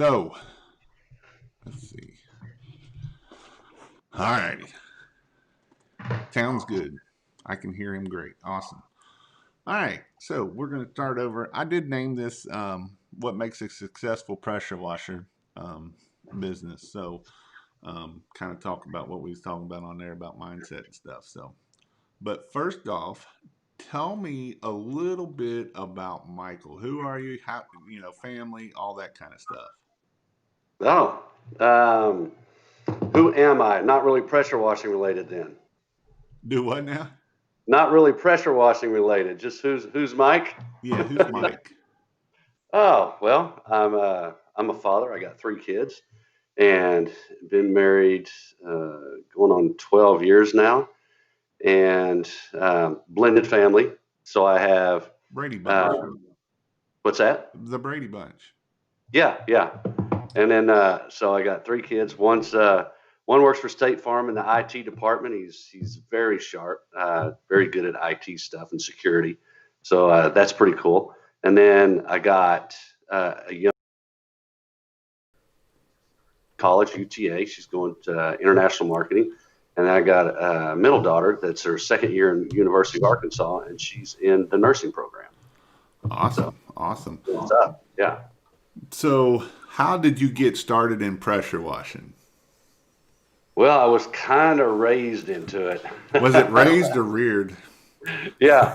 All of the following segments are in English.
So, let's see. All righty. Sounds good. I can hear him great. Awesome. All right. So, we're going to start over. I did name this What Makes a Successful Pressure Washer um, Business. So, kind of talk about what we was talking about on there about mindset and stuff. So, but first off, tell me a little bit about Michael. Who are you? How, family, all that kind of stuff. Oh, um, who am I? Not really pressure washing related then. Do what now? Not really pressure washing related. Just who's Mike? Yeah, who's Mike? Oh, well, I'm a father. I got 3 kids and been married going on 12 years now, and blended family. So I have Brady Bunch. um, what's that? The Brady Bunch. Yeah, yeah. And then so I got 3 kids. One works for State Farm in the IT department. He's very sharp, very good at IT stuff and security. So that's pretty cool. And then I got a young college UTA. She's going to international marketing. And then I got a middle daughter that's her second year in University of Arkansas, and she's in the nursing program. So Awesome. Awesome. what's up? Yeah. So, how did you get started in pressure washing? Well, I was kind of raised into it. Was it raised or reared? Yeah.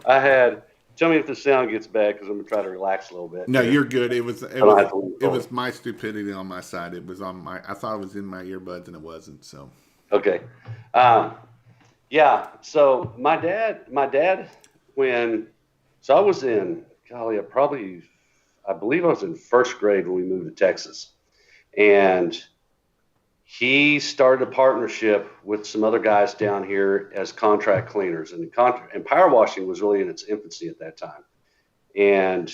I had. Tell me if the sound gets bad because I'm gonna try to relax a little bit No, here. you're good. It was I don't have to lean it forward. was my stupidity on my side. It was on my I thought it was in my earbuds and it wasn't. So, Okay. Um, yeah. So my dad, when so I was in golly, I believe I was in first grade when we moved to Texas, and he started a partnership with some other guys down here as contract cleaners, and power washing was really in its infancy at that time. And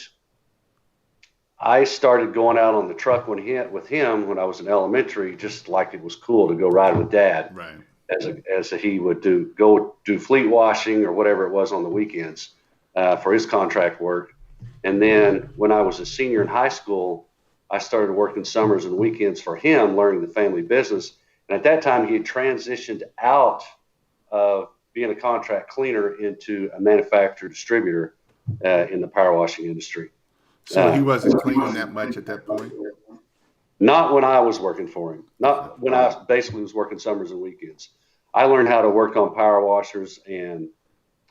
I started going out on the truck with him when I was in elementary, just like it was cool to go ride with Dad, right. as he would go do fleet washing or whatever it was on the weekends for his contract work. And then when I was a senior in high school, I started working summers and weekends for him, learning the family business. And at that time, he had transitioned out of being a contract cleaner into a manufacturer distributor in the power washing industry. So he Uh, wasn't cleaning that much at that point. Not when I was working for him. Okay. Not when I basically was working summers and weekends. I learned how to work on power washers and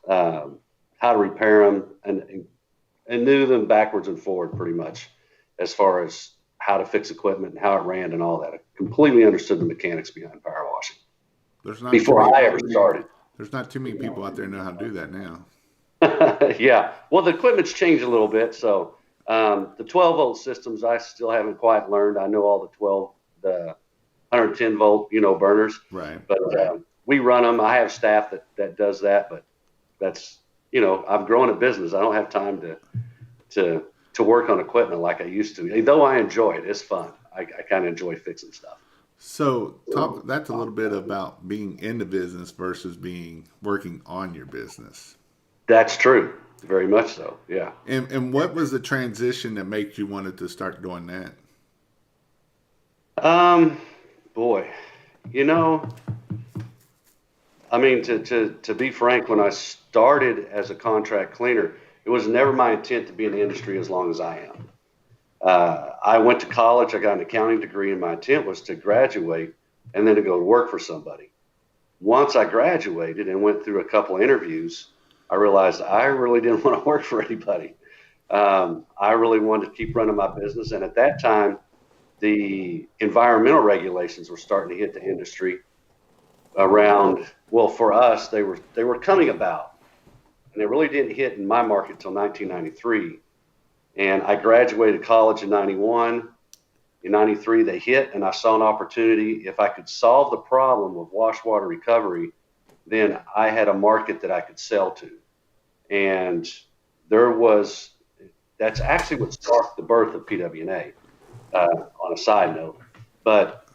um, how to repair them, and knew them backwards and forward pretty much, as far as how to fix equipment and how it ran and all that. I completely understood the mechanics behind power washing There's not too before many. I ever started. There's not too many people out there know how to do that now. Yeah. Well, the equipment's changed a little bit. So the 12-volt systems, I still haven't quite learned. I know all the 110 volt, burners, Right. but we run them. I have staff that does that, but that's, I've grown a business. I don't have time to work on equipment like I used to. Though I enjoy it, it's fun. I kind of enjoy fixing stuff. So talk that's a little bit about being in the business versus being working on your business. That's true. Very much so. Yeah. And what was the transition that made you wanted to start doing that? Um, Boy, you know, I mean, to be frank, when I started as a contract cleaner, it was never my intent to be in the industry as long as I am. I went to college, I got an accounting degree, and my intent was to graduate and then to go to work for somebody. Once I graduated and went through a couple of interviews, I realized I really didn't want to work for anybody. I really wanted to keep running my business. And at that time, the environmental regulations were starting to hit the industry around, well, for us, they were coming about, and they really didn't hit in my market until 1993. And I graduated college in 91. In 93, they hit, and I saw an opportunity. If I could solve the problem of wash water recovery, then I had a market that I could sell to. And there was, that's actually what sparked the birth of PWNA, on a side note. But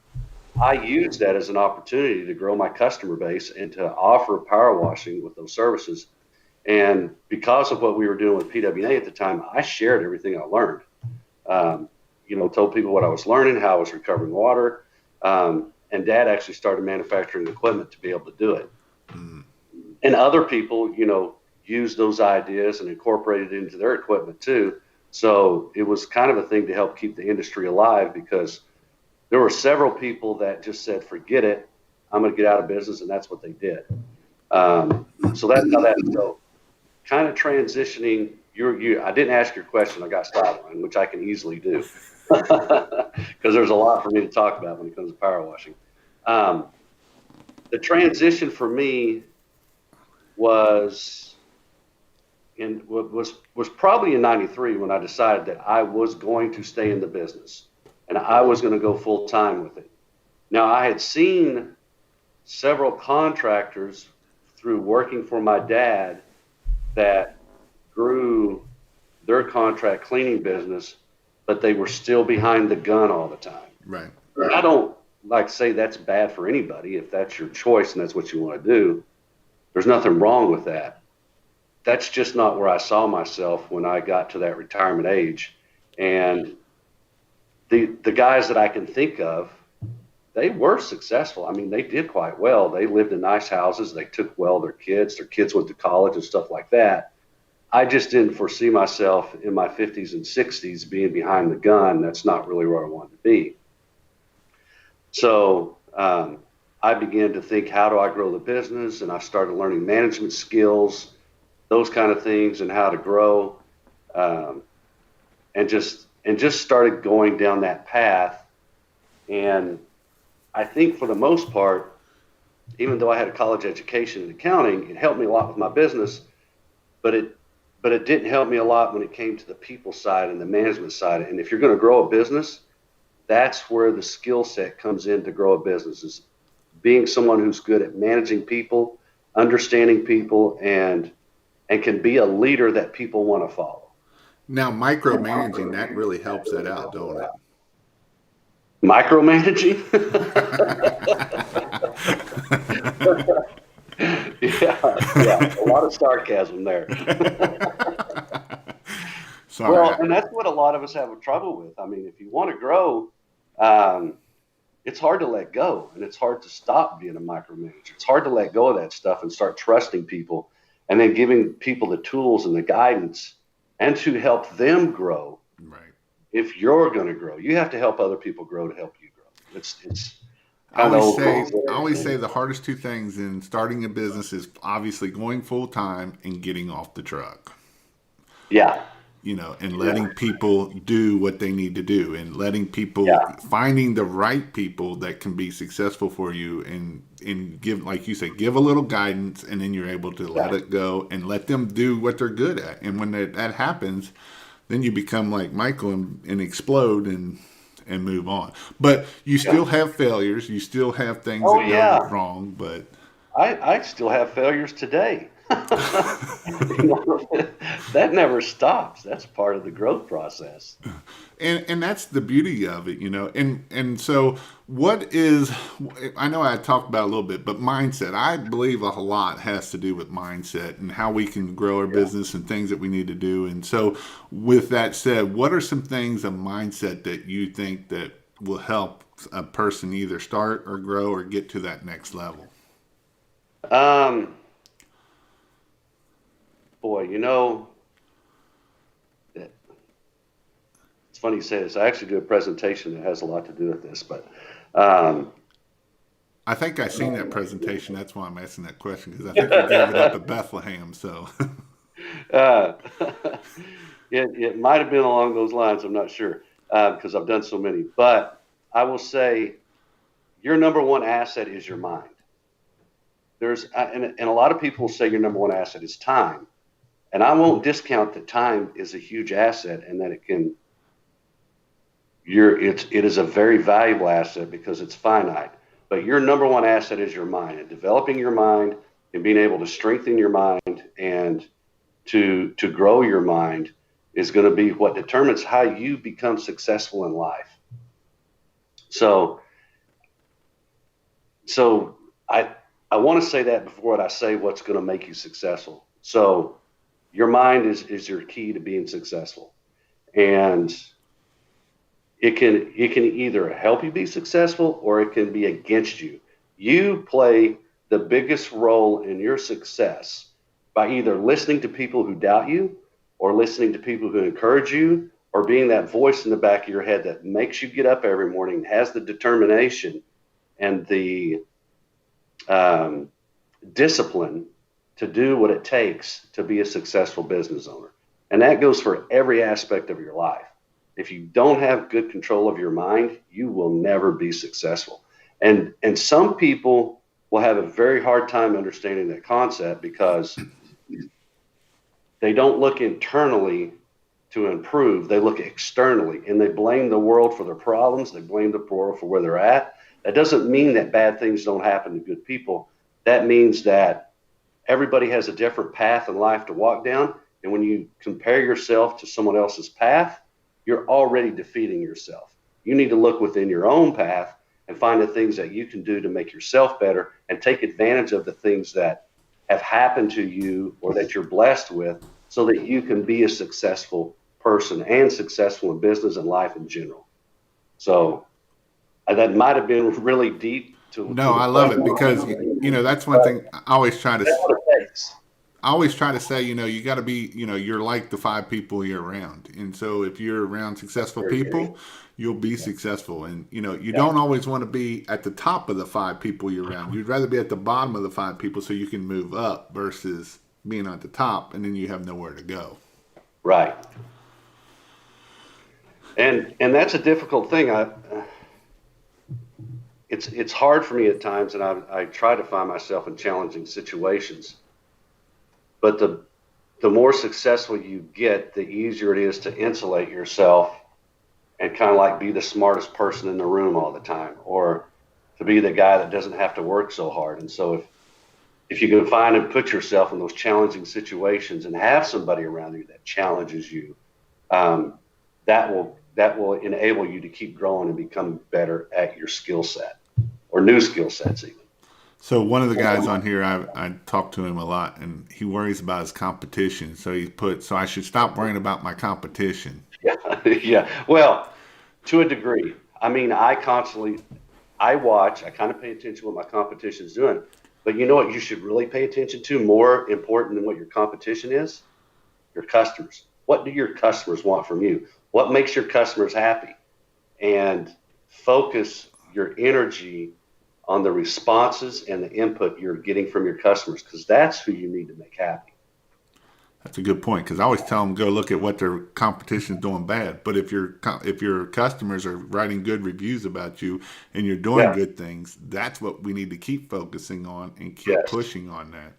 I used that as an opportunity to grow my customer base and to offer power washing with those services. And because of what we were doing with PWNA at the time, I shared everything I learned. Told people what I was learning, how I was recovering water. And Dad actually started manufacturing equipment to be able to do it. Mm. And other people, used those ideas and incorporated it into their equipment too. So it was kind of a thing to help keep the industry alive, because there were several people that just said, forget it, I'm going to get out of business. And that's what they did. So that's how that, so kind of transitioning I didn't ask your question. I got sidelined, which I can easily do because there's a lot for me to talk about when it comes to power washing. The transition for me was probably in '93 when I decided that I was going to stay in the business and I was going to go full time with it. Now, I had seen several contractors through working for my dad that grew their contract cleaning business, but they were still behind the gun all the time. Right. And I don't like to say that's bad for anybody. If that's your choice and that's what you want to do, there's nothing wrong with that. That's just not where I saw myself when I got to that retirement age. And the guys that I can think of, they were successful. I mean, they did quite well. They lived in nice houses. They took well their kids went to college and stuff like that. I just didn't foresee myself in my 50s and 60s being behind the gun. That's not really where I wanted to be. So I began to think, how do I grow the business? And I started learning management skills, those kind of things, and how to grow, and just started going down that path. And I think for the most part, even though I had a college education in accounting, it helped me a lot with my business, but it didn't help me a lot when it came to the people side and the management side. And if you're going to grow a business, that's where the skill set comes in to grow a business, is being someone who's good at managing people, understanding people, and can be a leader that people want to follow. Now, micromanaging, that really helps that out, don't it? Micromanaging? yeah, a lot of sarcasm there. Sorry. Well, and that's what a lot of us have trouble with. I mean, if you want to grow, it's hard to let go, and it's hard to stop being a micromanager. It's hard to let go of that stuff and start trusting people, and then giving people the tools and the guidance, and to help them grow. Right. If you're going to grow, you have to help other people grow to help you grow. It's. I always say the hardest two things in starting a business is obviously going full time and getting off the truck. Yeah. And letting people do what they need to do, and letting people finding the right people that can be successful for you, and give, like you say, give a little guidance, and then you're able to let it go and let them do what they're good at. And when that happens, then you become like Michael and explode and move on. But you still have failures. You still have things that go wrong. But I still have failures today. That never stops. That's part of the growth process. And that's the beauty of it, And so what is, I know I talked about a little bit, but mindset, I believe a lot has to do with mindset and how we can grow our business and things that we need to do. And so with that said, what are some things of mindset that you think that will help a person either start or grow or get to that next level? Boy, it's funny you say this. I actually do a presentation that has a lot to do with this, but I think I've seen that presentation. That's why I'm asking that question, because I think you gave it up at Bethlehem. So it might have been along those lines. I'm not sure, because I've done so many. But I will say, your number one asset is your mind. And a lot of people say your number one asset is time. And I won't discount that time is a huge asset, and that it is a very valuable asset because it's finite. But your number one asset is your mind, and developing your mind and being able to strengthen your mind and to grow your mind is going to be what determines how you become successful in life. So I want to say that before I say what's going to make you successful. So your mind is your key to being successful. And it can either help you be successful or it can be against you. You play the biggest role in your success by either listening to people who doubt you or listening to people who encourage you or being that voice in the back of your head that makes you get up every morning, has the determination and the um, discipline to do what it takes to be a successful business owner. And that goes for every aspect of your life. If you don't have good control of your mind, you will never be successful. And some people will have a very hard time understanding that concept because they don't look internally to improve. They look externally and they blame the world for their problems. They blame the world for where they're at. That doesn't mean that bad things don't happen to good people. That means that everybody has a different path in life to walk down. And when you compare yourself to someone else's path, you're already defeating yourself. You need to look within your own path and find the things that you can do to make yourself better and take advantage of the things that have happened to you or that you're blessed with so that you can be a successful person and successful in business and life in general. So that might have been really deep to No, the I love question, it because that's one but thing I always try to that's what it takes. say, you got to be, you're like the five people you're around. And so if you're around successful Very good. people, you'll be successful. And, you Yeah, don't always want to be at the top of the five people you're around. You'd rather be at the bottom of the five people so you can move up versus being at the top and then you have nowhere to go. right. And that's a difficult thing. It's hard for me at times, and I try to find myself in challenging situations. But the more successful you get, the easier it is to insulate yourself and kind of like be the smartest person in the room all the time, or to be the guy that doesn't have to work so hard. And so if you can find and put yourself in those challenging situations and have somebody around you that challenges you, um, that will enable you to keep growing and become better at your skill set or new skill sets even. So one of the guys on here, I talk to him a lot, and he worries about his competition. So so I should stop worrying about my competition. Yeah, yeah. Well, to a degree. I mean, I watch, I kind of pay attention to what my competition is doing. But you know what you should really pay attention to, more important than what your competition is? Your customers. What do your customers want from you? What makes your customers happy? And focus your energy on the responses and the input you're getting from your customers because that's who you need to make happy. That's a good point because I always tell them go look at what their competition's doing bad. But if your customers are writing good reviews about you and you're doing Yeah. good things, that's what we need to keep focusing on and keep Yes. pushing on that.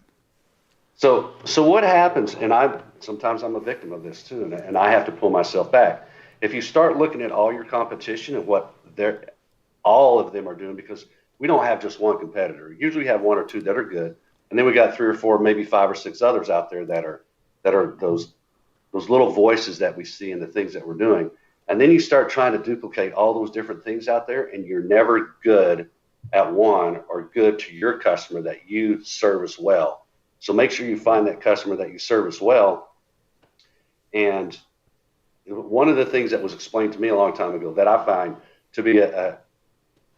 So what happens, and sometimes I'm a victim of this too, and I have to pull myself back. If you start looking at all your competition and what all of them are doing, because we don't have just one competitor. Usually we have one or two that are good, and then we got three or four, maybe five or six others out there that are those little voices that we see in the things that we're doing. And then you start trying to duplicate all those different things out there, and you're never good at one or good to your customer that you service well. So make sure you find that customer that you service well. And one of the things that was explained to me a long time ago that I find to be a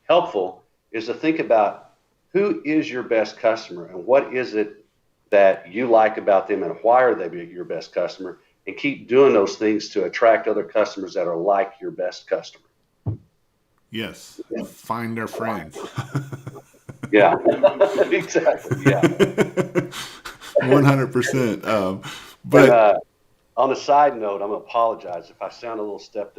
helpful is to think about who is your best customer and what is it that you like about them and why are they your best customer, and keep doing those things to attract other customers that are like your best customer. Yes, find their friends. Yeah, exactly. Yeah. 100%. And But on a side note, I'm gonna apologize if I sound a little stuffed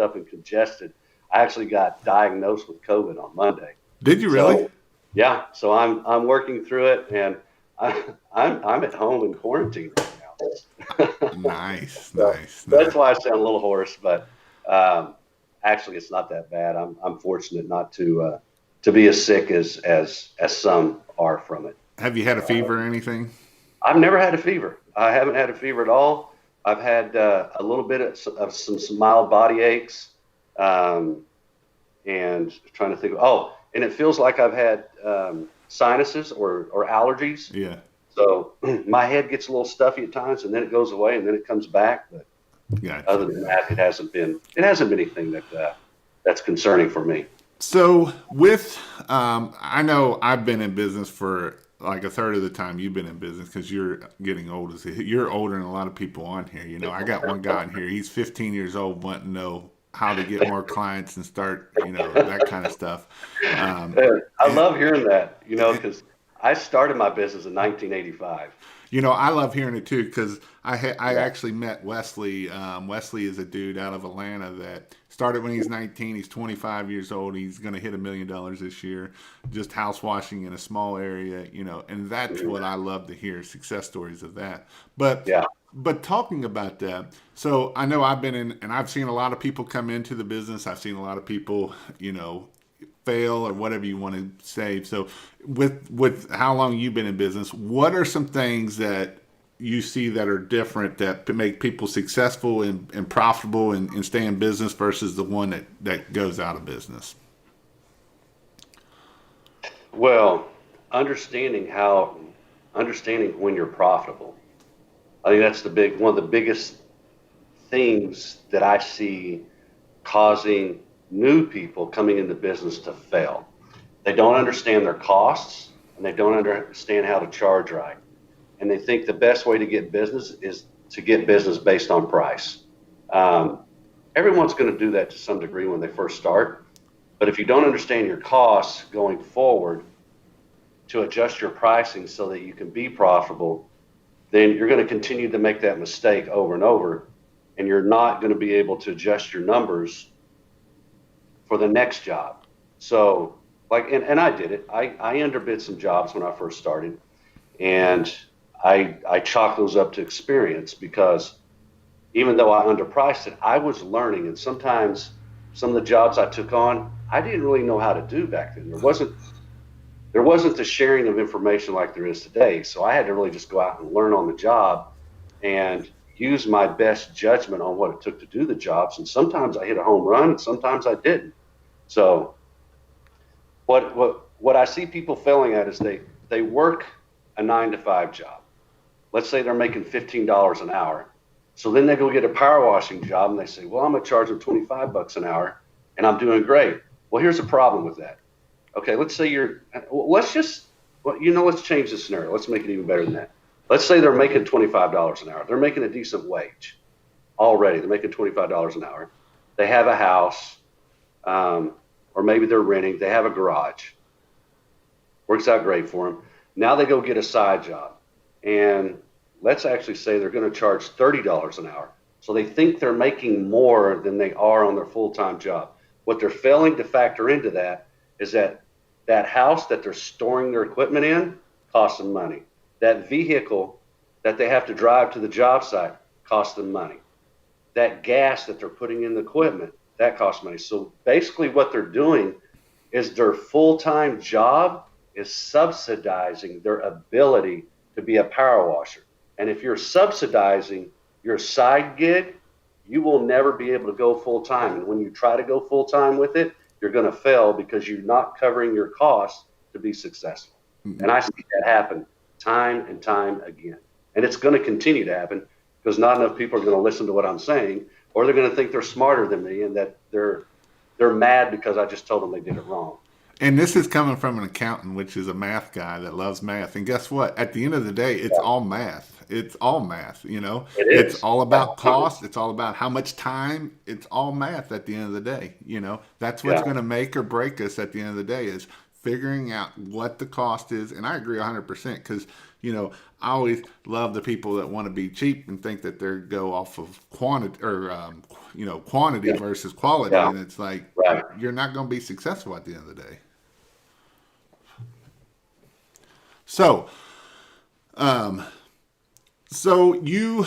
up and congested. I actually got diagnosed with COVID on Monday. did you really? So yeah, so I'm working through it, and I'm at home in quarantine right now. Nice, So nice, that's nice. why I sound a little hoarse, but um, actually it's not that bad. I'm fortunate not to be as sick as some are from it. Have you had a fever or anything? I've never had a fever. I haven't had a fever at all. I've had a little bit of some mild body aches, um, and trying to think. Oh, and it feels like I've had sinuses or allergies. Yeah. So my head gets a little stuffy at times, and then it goes away, and then it comes back. But Gotcha. Other than that, it hasn't been anything that's concerning for me. So with, I know I've been in business for like a third of the time you've been in business because you're getting old. You're older than a lot of people on here. You know, I got one guy in here. He's 15 years old, wanting to know how to get more clients and start, that kind of stuff. Um, I and, love hearing that, because I started my business in 1985. I love hearing it too because I Yeah. actually met Wesley. Wesley is a dude out of Atlanta that started when he's 19. He's 25 years old. He's going to hit $1 million this year, just house washing in a small area. And that's Mhm. what I love to hear, success stories of that. But Yeah. but talking about that, so I know I've been in, and I've seen a lot of people come into the business. I've seen a lot of people, fail or whatever you want to say. So with how long you've been in business, what are some things that you see that are different that make people successful and profitable and stay in business versus the one that goes out of business? Well, understanding when you're profitable. I think that's one of the biggest things that I see causing new people coming into business to fail. They don't understand their costs and they don't understand how to charge right. And they think the best way to get business is to get business based on price. Um, Everyone's going to do that to some degree when they first start. But if you don't understand your costs going forward to adjust your pricing so that you can be profitable, then you're going to continue to make that mistake over and over. And you're not going to be able to adjust your numbers for the next job. So, and I did it. I underbid some jobs when I first started, and I chalked those up to experience because even though I underpriced it, I was learning. And sometimes some of the jobs I took on, I didn't really know how to do back then. There wasn't the sharing of information like there is today. So I had to really just go out and learn on the job and use my best judgment on what it took to do the jobs. And sometimes I hit a home run, and sometimes I didn't. So what I see people failing at is they work a 9 to 5 job. Let's say they're making $15 an hour. So then they go get a power washing job and they say, well, I'm gonna charge them 25 bucks an hour and I'm doing great. Well, here's a problem with that. Okay, let's say let's change the scenario. Let's make it even better than that. Let's say they're making $25 an hour. They're making a decent wage already. They're making $25 an hour. They have a house, or maybe they're renting. They have a garage. Works out great for them. Now they go get a side job. And let's actually say they're going to charge $30 an hour. So they think they're making more than they are on their full-time job. What they're failing to factor into that is that house that they're storing their equipment in costs them money. That vehicle that they have to drive to the job site costs them money. That gas that they're putting in the equipment, that costs money. So basically what they're doing is their full-time job is subsidizing their ability to be a power washer. And if you're subsidizing your side gig, you will never be able to go full time. And when you try to go full time with it, you're going to fail because you're not covering your costs to be successful. And I see that happen time and time again. And it's going to continue to happen because not enough people are going to listen to what I'm saying, or they're going to think they're smarter than me and that they're mad because I just told them they did it wrong. And this is coming from an accountant, which is a math guy that loves math. And guess what? At the end of the day, it's all math. It's all math. It It's is. all about cost. It's all about how much time. It's all math at the end of the day. That's what's Yeah. going to make or break us at the end of the day is figuring out what the cost is. And I agree 100% because, I always love the people that want to be cheap and think that they go off of quantity or, quantity Yeah. versus quality. Yeah. And it's like, Right. you're not going to be successful at the end of the day. So, so you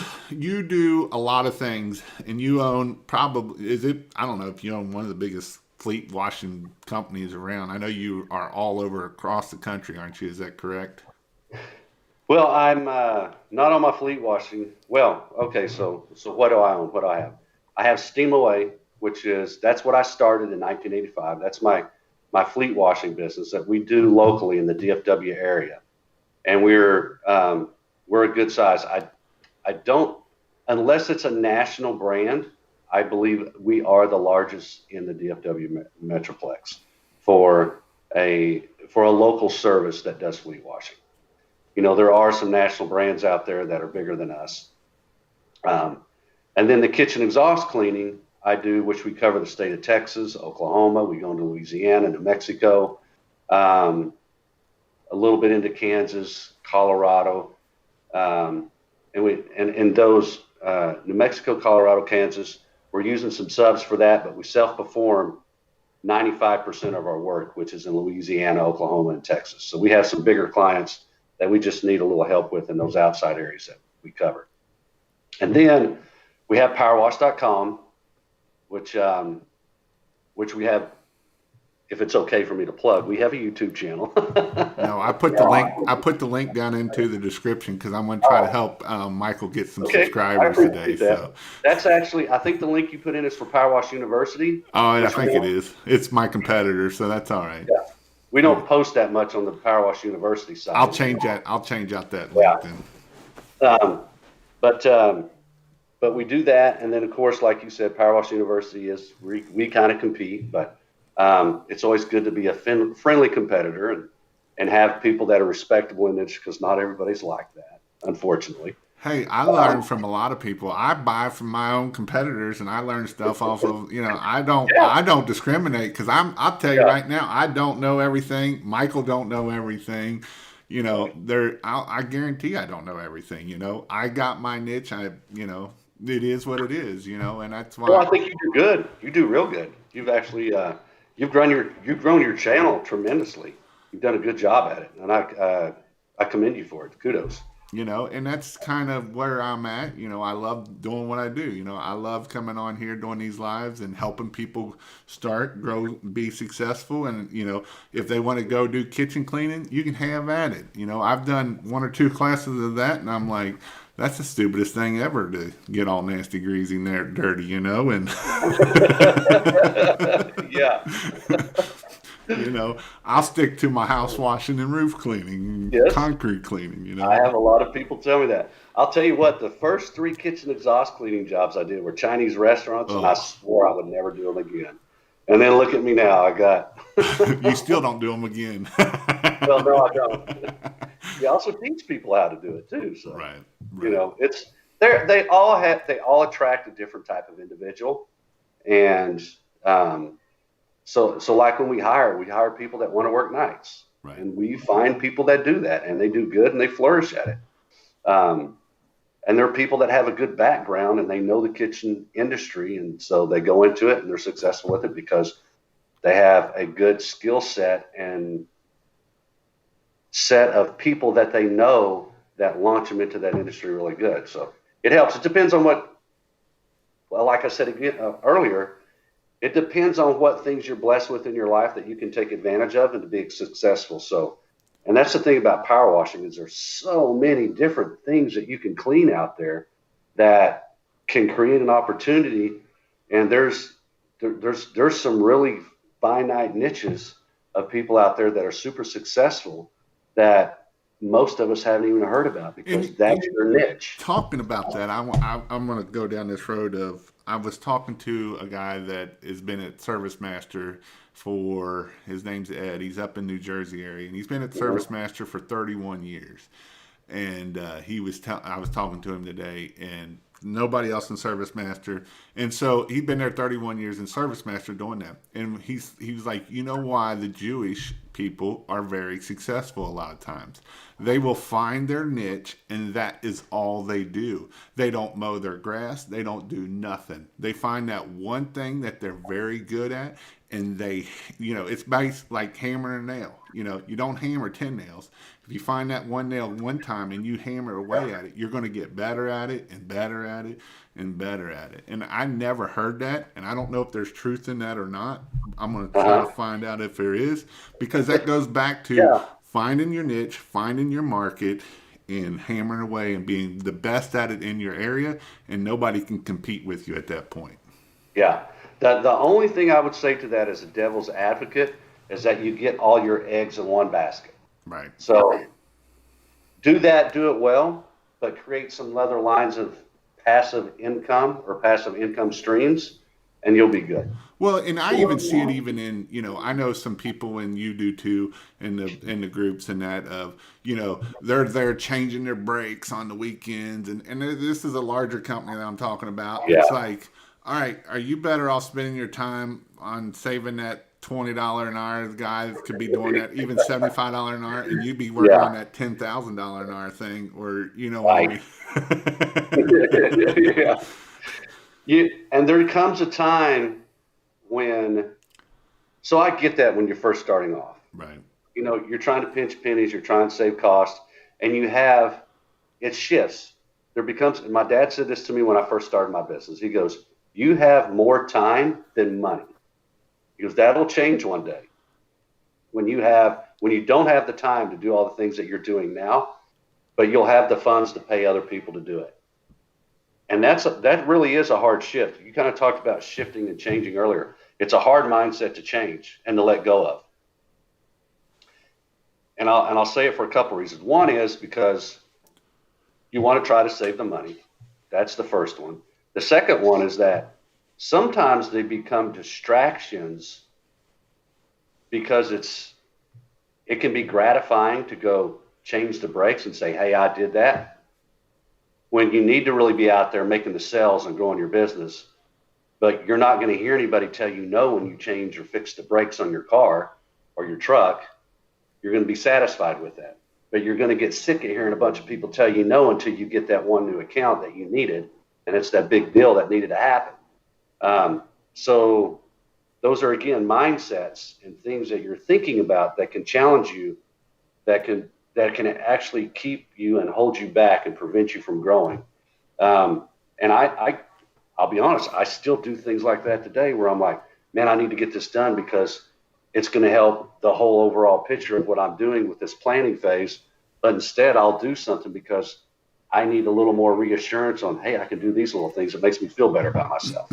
do a lot of things, and you own probably is it? I don't know if you own one of the biggest fleet washing companies around. I know you are all over across the country, aren't you? Is that correct? Well, I'm not on my fleet washing. Well, okay, so what do I own? What do I have? I have Steam Away, that's what I started in 1985. That's my fleet washing business that we do locally in the DFW area, and we're a good size. I don't unless it's a national brand, I believe we are the largest in the DFW Metroplex for a local service that does fleet washing. There are some national brands out there that are bigger than us. Um, and then the kitchen exhaust cleaning I do, which we cover the state of Texas, Oklahoma. We go into Louisiana, New Mexico, um, a little bit into Kansas, Colorado, and those New Mexico, Colorado, Kansas. We're using some subs for that, but we self-perform 95% of our work, which is in Louisiana, Oklahoma, and Texas. So we have some bigger clients that we just need a little help with in those outside areas that we cover. And then we have powerwash.com, which we have, if it's okay for me to plug, we have a YouTube channel. No, I put the link. I put the link down into the description because I'm going to try to help Michael get some Okay, I subscribers today. appreciate that. So, That's actually, I think the link you put in is for Power Wash University, oh, I which we think it don't, is. It's my competitor, so that's all right. yeah, we don't post that much on the Power Wash University I'll side. change that. I'll change out that link Yeah. then. Um, but we do that, and then of course, like you said, Power Wash University is we kind of compete, but it's always good to be a friendly competitor and have people that are respectable in it because not everybody's like that, unfortunately. Hey, I learn from a lot of people. I buy from my own competitors, and I learn stuff off of. Yeah, I don't discriminate because I'll tell you yeah, right now, I don't know everything. Michael don't know everything. right. I guarantee I don't know everything. I got my niche. It is what it is. And that's Well, why. I think you do good. You do real good. You've actually you've grown your channel tremendously. You've done a good job at it, and I commend you for it. Kudos. And that's kind of where I'm at. I love doing what I do. I love coming on here doing these lives and helping people start, grow, be successful. And, if they want to go do kitchen cleaning, you can have at it. I've done one or two classes of that, and I'm like, that's the stupidest thing ever to get all nasty, greasy, dirty, and Yeah. I'll stick to my house washing and roof cleaning, Yes. concrete cleaning. I have a lot of people tell me that. I'll tell you what, the first three kitchen exhaust cleaning jobs I did were Chinese restaurants, and I Oh, swore I would never do them again. And then look at me now. I got, you still don't do them again. well, no, I don't. You also teach people how to do it too. So, Right, right. it's they all attract a different type of individual. And um, so like when we hire people that want to work nights, Right. and we find people that do that, and they do good, and they flourish at it. Um, and there are people that have a good background and they know the kitchen industry, and so they go into it and they're successful with it because they have a good skill set and set of people that they know that launch them into that industry really good. So it helps. It depends on what, well, like I said again earlier, it depends on what things you're blessed with in your life that you can take advantage of and to be successful. So, and that's the thing about power washing is there's so many different things that you can clean out there that can create an opportunity. And there's some really finite niches of people out there that are super successful that most of us haven't even heard about because that's And your niche. talking about that, I'm going to go down this road of. I was talking to a guy that has been at Service Master for, his name's Ed. He's up in New Jersey area, and he's been at Service Master for 31 years. And I was talking to him today, and nobody else in Service Master. And so he'd been there 31 years in Service Master doing that. And he was like, why the Jewish people are very successful a lot of times. They will find their niche, and that is all they do. They don't mow their grass. They don't do nothing. They find that one thing that they're very good at, and it's based like hammering a nail. You don't hammer 10 nails. If you find that one nail one time and you hammer away at it, you're going to get better at it and better at it and better at it. And I never heard that, and I don't know if there's truth in that or not. I'm going to try to Uh-huh. find out if there is, because that goes back to Yeah. finding your niche, finding your market, and hammering away and being the best at it in your area, and nobody can compete with you at that point. Yeah. The only thing I would say to that as a devil's advocate is that you get all your eggs in one basket. Right. So do that, do it well, but create some other lines of passive income or passive income streams, and you'll be good. Well, and I even see it even in, I know some people, and you do too, in the groups and that of, they're changing their brakes on the weekends, and this is a larger company that I'm talking about. Yeah, It's like, all right, are you better off spending your time on saving that $20 an hour? The guy could be doing that even $75 an hour, and you'd be working on yeah, that $10,000 an hour thing, or you know what I right. mean? Yeah. And there comes a time when, so I get that when you're first starting off. Right. You're trying to pinch pennies, you're trying to save costs, and it shifts. And my dad said this to me when I first started my business. He goes, "You have more time than money." He goes, "That'll change one day when you don't have the time to do all the things that you're doing now, but you'll have the funds to pay other people to do it." And that really is a hard shift. You kind of talked about shifting and changing earlier. It's a hard mindset to change and to let go of. And I'll say it for a couple of reasons. One is because you want to try to save the money. That's the first one. The second one is that sometimes they become distractions because it can be gratifying to go change the brakes and say, "Hey, I did that," when you need to really be out there making the sales and growing your business. But you're not going to hear anybody tell you no when you change or fix the brakes on your car or your truck. You're going to be satisfied with that. But you're going to get sick of hearing a bunch of people tell you no until you get that one new account that you needed. And it's that big deal that needed to happen. So those are, again, mindsets and things that you're thinking about that can challenge you, that can actually keep you and hold you back and prevent you from growing. And I'll be honest, I still do things like that today where I'm like, man, I need to get this done because it's going to help the whole overall picture of what I'm doing with this planning phase. But instead, I'll do something because I need a little more reassurance on, hey, I can do these little things. It makes me feel better about myself.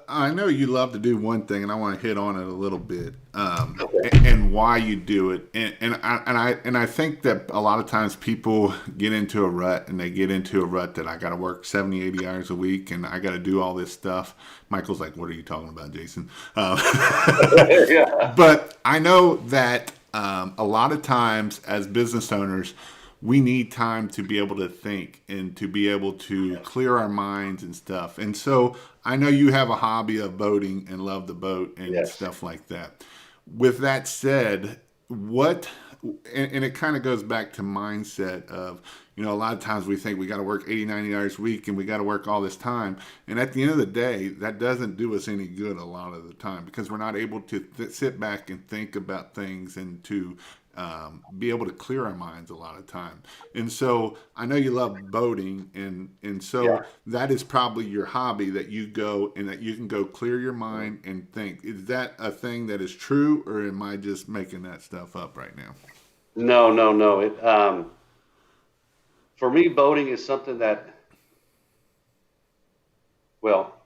I know you love to do one thing, and I want to hit on it a little bit, Okay. and why you do it. And I think that a lot of times people get into a rut, and they get into a rut that I got to work 70, 80 hours a week, and I got to do all this stuff. Michael's like, "What are you talking about, Jason?" Yeah. But I know that a lot of times as business owners, we need time to be able to think and to be able to clear our minds and stuff. And so I know you have a hobby of boating and love the boat and Yes. stuff like that. With that said, and it kind of goes back to mindset of, a lot of times we think we got to work 80, 90 hours a week and we got to work all this time. And at the end of the day, that doesn't do us any good a lot of the time because we're not able to sit back and think about things and to be able to clear our minds a lot of time. And so I know you love boating, and Yeah. so that is probably your hobby that you go and that you can go clear your mind and think. Is that a thing that is true, or am I just making that stuff up right now? No, no, no. For me, boating is something that, well,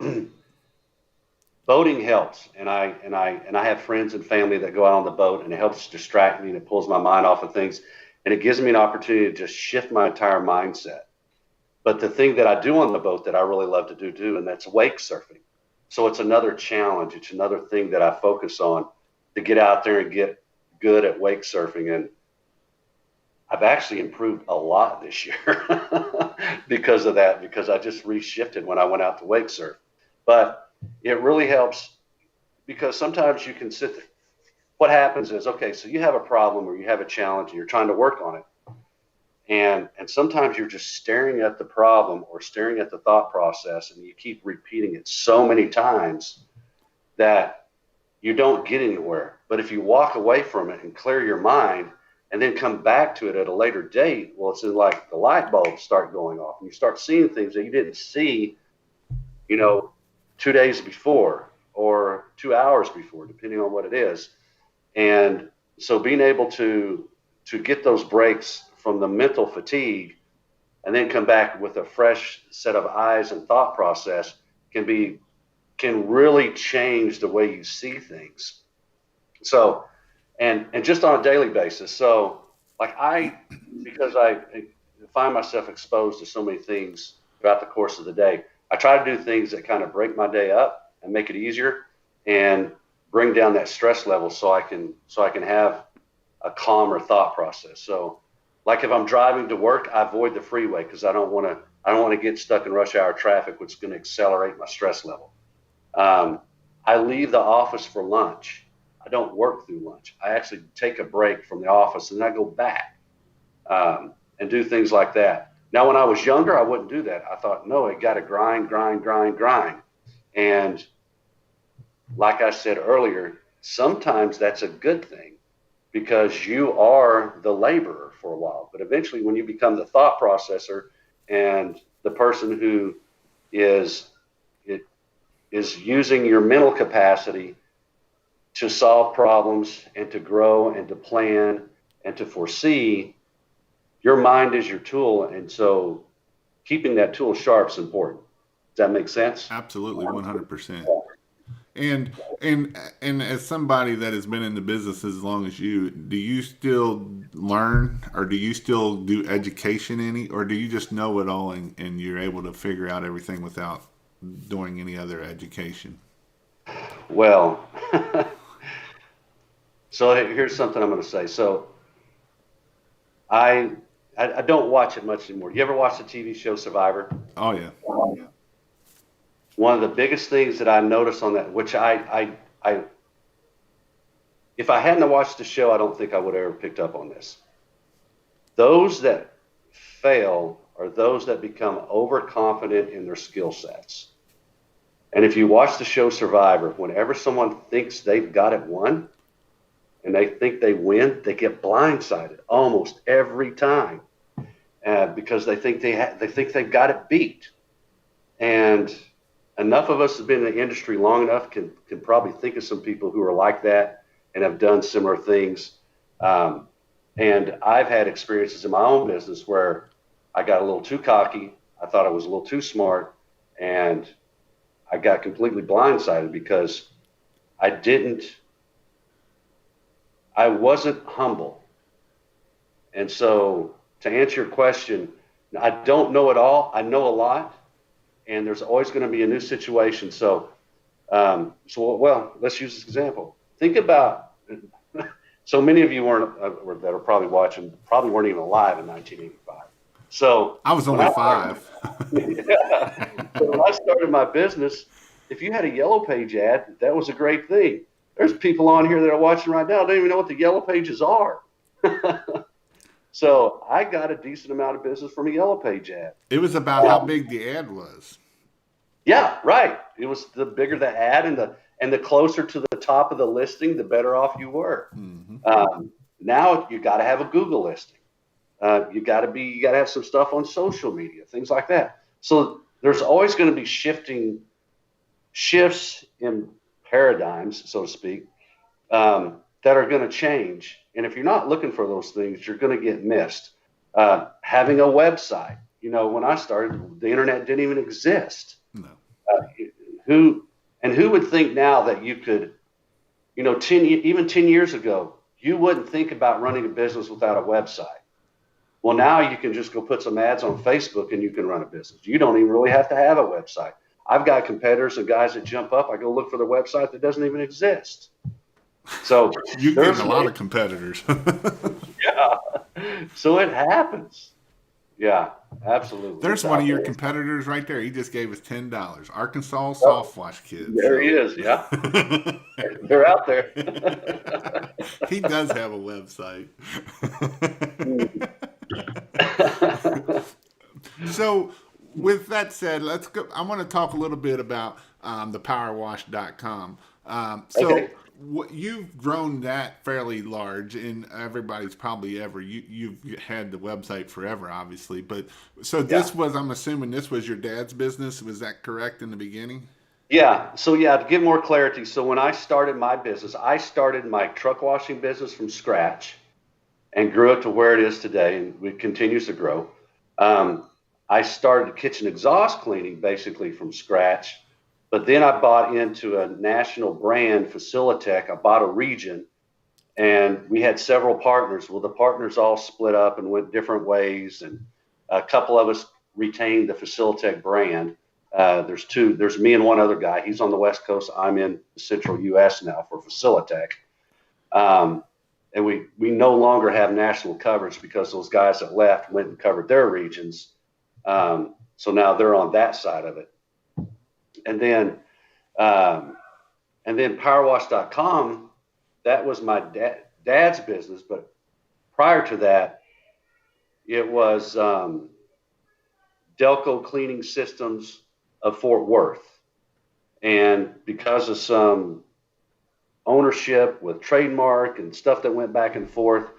boating helps, and I have friends and family that go out on the boat, and it helps distract me and it pulls my mind off of things, and it gives me an opportunity to just shift my entire mindset. But the thing that I do on the boat that I really love to do too, and that's wake surfing. So it's another challenge. It's another thing that I focus on to get out there and get good at wake surfing. And I've actually improved a lot this year because of that, because I just reshifted when I went out to wake surf. But it really helps because sometimes you can sit there. What happens is, okay, so you have a problem or you have a challenge and you're trying to work on it. And sometimes you're just staring at the problem or staring at the thought process and you keep repeating it so many times that you don't get anywhere. But if you walk away from it and clear your mind and then come back to it at a later date, well, it's like the light bulbs start going off and you start seeing things that you didn't see, you know, 2 days before or 2 hours before, depending on what it is. And so being able to get those breaks from the mental fatigue and then come back with a fresh set of eyes and thought process can really change the way you see things. So and just on a daily basis. So like because I find myself exposed to so many things throughout the course of the day. I try to do things that kind of break my day up and make it easier and bring down that stress level so I can have a calmer thought process. So like if I'm driving to work, I avoid the freeway because I don't want to get stuck in rush hour traffic, which is going to accelerate my stress level. I leave the office for lunch. I don't work through lunch. I actually take a break from the office and then I go back and do things like that. Now, when I was younger, I wouldn't do that. I thought, no, I got to grind. And like I said earlier, sometimes that's a good thing because you are the laborer for a while. But eventually, when you become the thought processor and the person who is using your mental capacity to solve problems and to grow and to plan and to foresee, your mind is your tool. And so keeping that tool sharp is important. Does that make sense? Absolutely, 100%. And as somebody that has been in the business as long as you, do you still learn, or do you still do education any, or do you just know it all and you're able to figure out everything without doing any other education? Well, so here's something I'm going to say. So I don't watch it much anymore. You ever watch the TV show Survivor? Oh yeah. One of the biggest things that I noticed on that, which if I hadn't watched the show, I don't think I would have ever picked up on this. Those that fail are those that become overconfident in their skill sets. And if you watch the show Survivor, whenever someone thinks they've got it won and they think they win, they get blindsided almost every time because they think they've got it beat. And enough of us have been in the industry long enough can probably think of some people who are like that and have done similar things. And I've had experiences in my own business where I got a little too cocky. I thought I was a little too smart, and I got completely blindsided because I wasn't humble. And so to answer your question, I don't know it all. I know a lot, and there's always going to be a new situation. So let's use this example. Think about, so many of you that are probably watching, probably weren't even alive in 1985. So I was only 5. Yeah. So when I started my business, if you had a Yellow Page ad, that was a great thing. There's people on here that are watching right now don't even know what the Yellow Pages are. So I got a decent amount of business from a Yellow Page ad. It was about how big the ad was. Yeah, right. It was the bigger the ad and the closer to the top of the listing, the better off you were. Mm-hmm. Now you got to have a Google listing. You got to have some stuff on social media, things like that. So there's always going to be shifts in paradigms, so to speak, that are going to change. And if you're not looking for those things, you're going to get missed. Having a website, when I started, the internet didn't even exist. No. Who would think now that you could, 10 years ago, you wouldn't think about running a business without a website. Well, now you can just go put some ads on Facebook and you can run a business. You don't even really have to have a website. I've got competitors and guys that jump up. I go look for their website that doesn't even exist. So you're getting a lot of competitors. Yeah. So it happens. Yeah, absolutely. There's one of your competitors right there. He just gave us $10. Arkansas Soft Wash Kids. There he is. Yeah. They're out there. He does have a website. So with that said, let's go. I want to talk a little bit about thepowerwash.com. Okay. You've grown that fairly large, and everybody's probably you've had the website forever, obviously. But so this was, I'm assuming this was your dad's business. Was that correct in the beginning? Yeah. So to get more clarity. So when I started my business, I started my truck washing business from scratch and grew it to where it is today, and it continues to grow. I started kitchen exhaust cleaning basically from scratch. But then I bought into a national brand, Facilitech. I bought a region, and we had several partners. Well, the partners all split up and went different ways, and a couple of us retain the Facilitech brand. There's two. There's me and one other guy. He's on the West Coast. I'm in the Central U.S. now for Facilitech. And we no longer have national coverage because those guys that left went and covered their regions. So now they're on that side of it. And then powerwash.com, that was my dad's business. But prior to that, it was Delco Cleaning Systems of Fort Worth. And because of some ownership with trademark and stuff that went back and forth,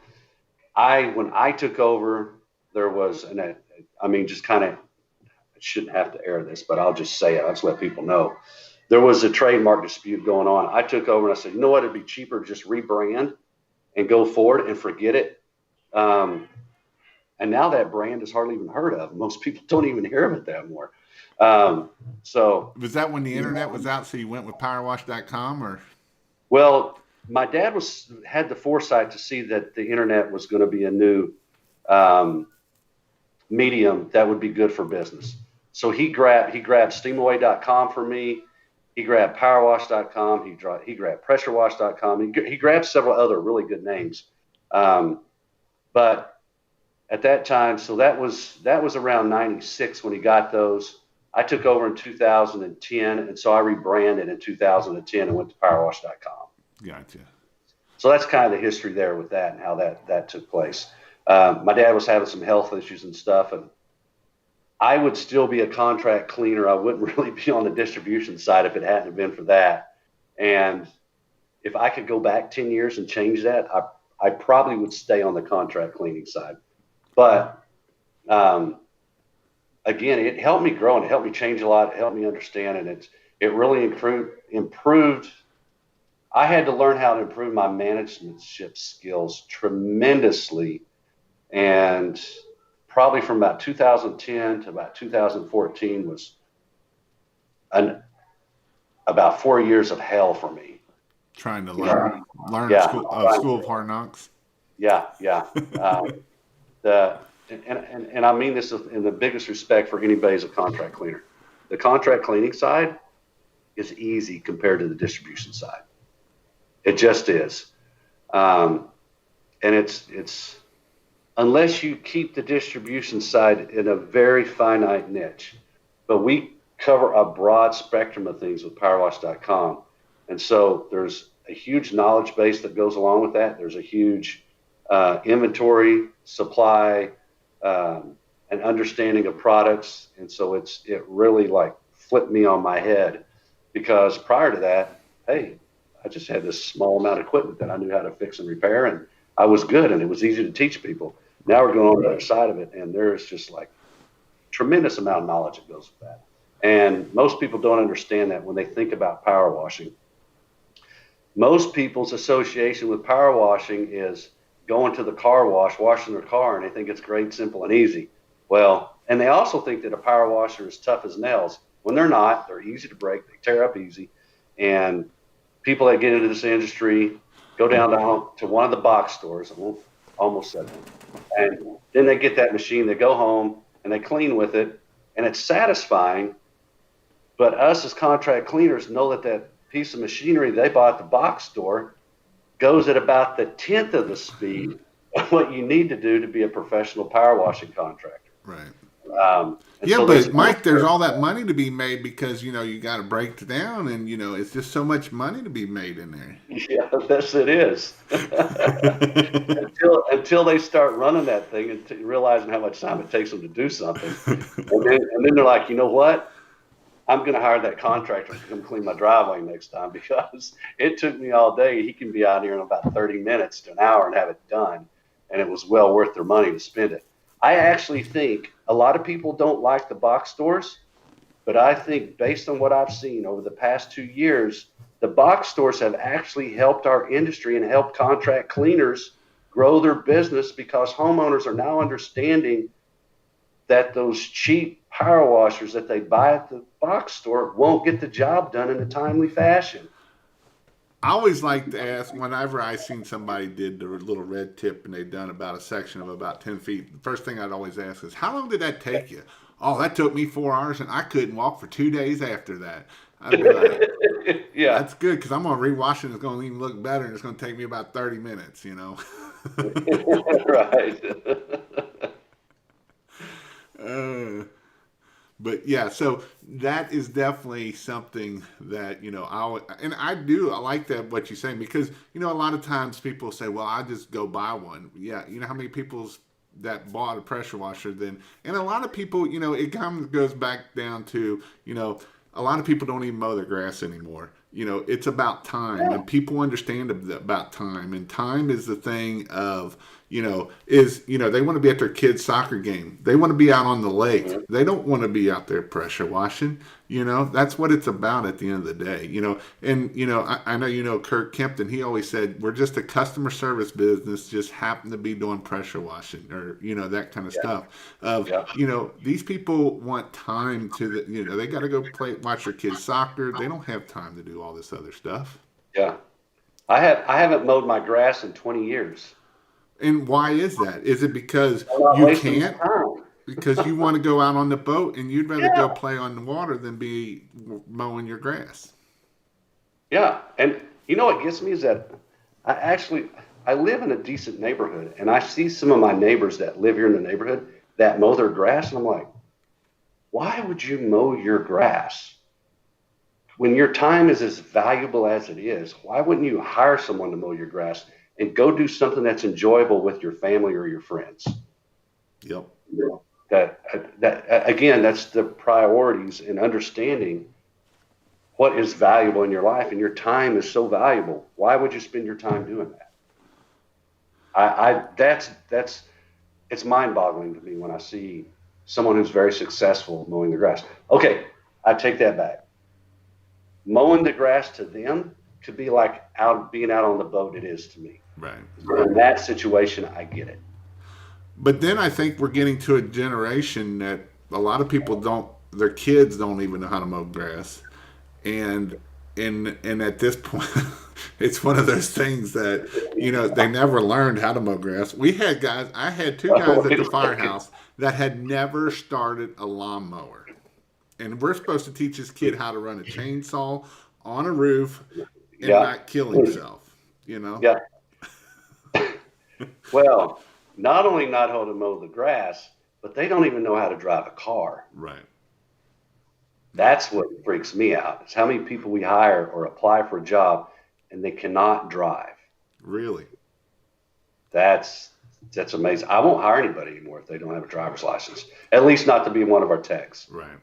when I took over, there was just kind of, I shouldn't have to air this, but I'll just say it. I'll just let people know. There was a trademark dispute going on. I took over and I said, you know what, it'd be cheaper to just rebrand and go forward and forget it. And now that brand is hardly even heard of. Most people don't even hear of it that more. So was that when the internet was out, so you went with powerwash.com, or? Well, my dad had the foresight to see that the internet was going to be a new medium that would be good for business. So he grabbed steamaway.com for me. He grabbed powerwash.com. He grabbed pressurewash.com. He grabbed several other really good names. But at that time, so that was around 96 when he got those. I took over in 2010, and so I rebranded in 2010 and went to powerwash.com. Gotcha. So that's kind of the history there with that and how that took place. My dad was having some health issues and stuff, and I would still be a contract cleaner. I wouldn't really be on the distribution side if it hadn't been for that. And if I could go back 10 years and change that, I probably would stay on the contract cleaning side. But again, it helped me grow and it helped me change a lot. It helped me understand, and it really improved. I had to learn how to improve my managementship skills tremendously. And probably from about 2010 to about 2014 was about 4 years of hell for me. Trying to learn School of Hard Knocks. Yeah. And I mean this in the biggest respect for anybody as a contract cleaner. The contract cleaning side is easy compared to the distribution side. It just is. And it's unless you keep the distribution side in a very finite niche. But we cover a broad spectrum of things with powerwash.com. And so there's a huge knowledge base that goes along with that. There's a huge inventory, supply, and understanding of products. And so it really like flipped me on my head, because prior to that, hey, I just had this small amount of equipment that I knew how to fix and repair, and I was good, and it was easy to teach people. Now we're going on the other side of it, and there's just like tremendous amount of knowledge that goes with that. And most people don't understand that when they think about power washing. Most people's association with power washing is going to the car wash, washing their car, and they think it's great, simple, and easy. Well, and they also think that a power washer is tough as nails. When they're not, they're easy to break, they tear up easy. And people that get into this industry go down to one of the box stores, I almost said that, and then they get that machine, they go home, and they clean with it, and it's satisfying. But us as contract cleaners know that piece of machinery they bought at the box store goes at about the 10th of the speed of what you need to do to be a professional power washing contractor. Right. Yeah, so but Mike, there's all that money to be made because, you got to break it down, and, it's just so much money to be made in there. Yeah, yes, it is. until they start running that thing and realizing how much time it takes them to do something. and then they're like, you know what? I'm going to hire that contractor to come clean my driveway next time, because it took me all day. He can be out here in about 30 minutes to an hour and have it done. And it was well worth their money to spend it. I actually think a lot of people don't like the box stores, but I think based on what I've seen over the past 2 years, the box stores have actually helped our industry and helped contract cleaners grow their business, because homeowners are now understanding that those cheap power washers that they buy at the box store won't get the job done in a timely fashion. I always like to ask, whenever I seen somebody did the little red tip and they'd done about a section of about 10 feet, the first thing I'd always ask is, how long did that take you? Oh, that took me 4 hours, and I couldn't walk for 2 days after that. I'd be like, Yeah. that's good because I'm gonna rewash it. And it's gonna even look better, and it's gonna take me about 30 minutes. Right. uh, but yeah, so that is definitely something that I like that what you're saying because a lot of times people say, well, I just go buy one. Yeah, you know how many people's that bought a pressure washer then, and a lot of people, it kind of goes back down to a lot of people don't even mow their grass anymore. It's about time, Yeah. and people understand about time, and time is the thing of they want to be at their kids' soccer game. They want to be out on the lake. Mhm. They don't want to be out there pressure washing. That's what it's about at the end of the day. And I know Kirk Kempton. He always said we're just a customer service business, just happen to be doing pressure washing or that kind of Yeah. stuff. Of Yeah. these people want time to they got to go play watch their kids soccer. They don't have time to do all this other stuff. Yeah. I haven't mowed my grass in 20 years. And why is that? Is it because I'm not you wasting my can't? time. Because you want to go out on the boat and you'd rather go Yeah. play on the water than be mowing your grass. Yeah. And you know what gets me is that I actually I live in a decent neighborhood and I see some of my neighbors that live here in the neighborhood that mow their grass and I'm like, why would you mow your grass? When your time is as valuable as it is, why wouldn't you hire someone to mow your grass and go do something that's enjoyable with your family or your friends? Yep. That that again, that's the priorities and understanding what is valuable in your life, and your time is so valuable. Why would you spend your time doing that? I that's it's mind-boggling to me when I see someone who's very successful mowing the grass. Okay, I take that back. Mowing the grass to them could be like out being out on the boat. It is to me. Right. In that situation, I get it. But then I think we're getting to a generation that a lot of people don't, their kids don't even know how to mow grass. And and at this point, it's one of those things that they never learned how to mow grass. We had guys. I had two guys at the firehouse that had never started a lawnmower, and we're supposed to teach this kid how to run a chainsaw on a roof and Yeah, not kill himself. You know. yeah. Well, not only not how to mow the grass, but they don't even know how to drive a car. Right. That's what freaks me out. It's how many people we hire or apply for a job and they cannot drive. Really. That's that's amazing. I won't hire anybody anymore if they don't have a driver's license. At least not to be one of our techs. Right.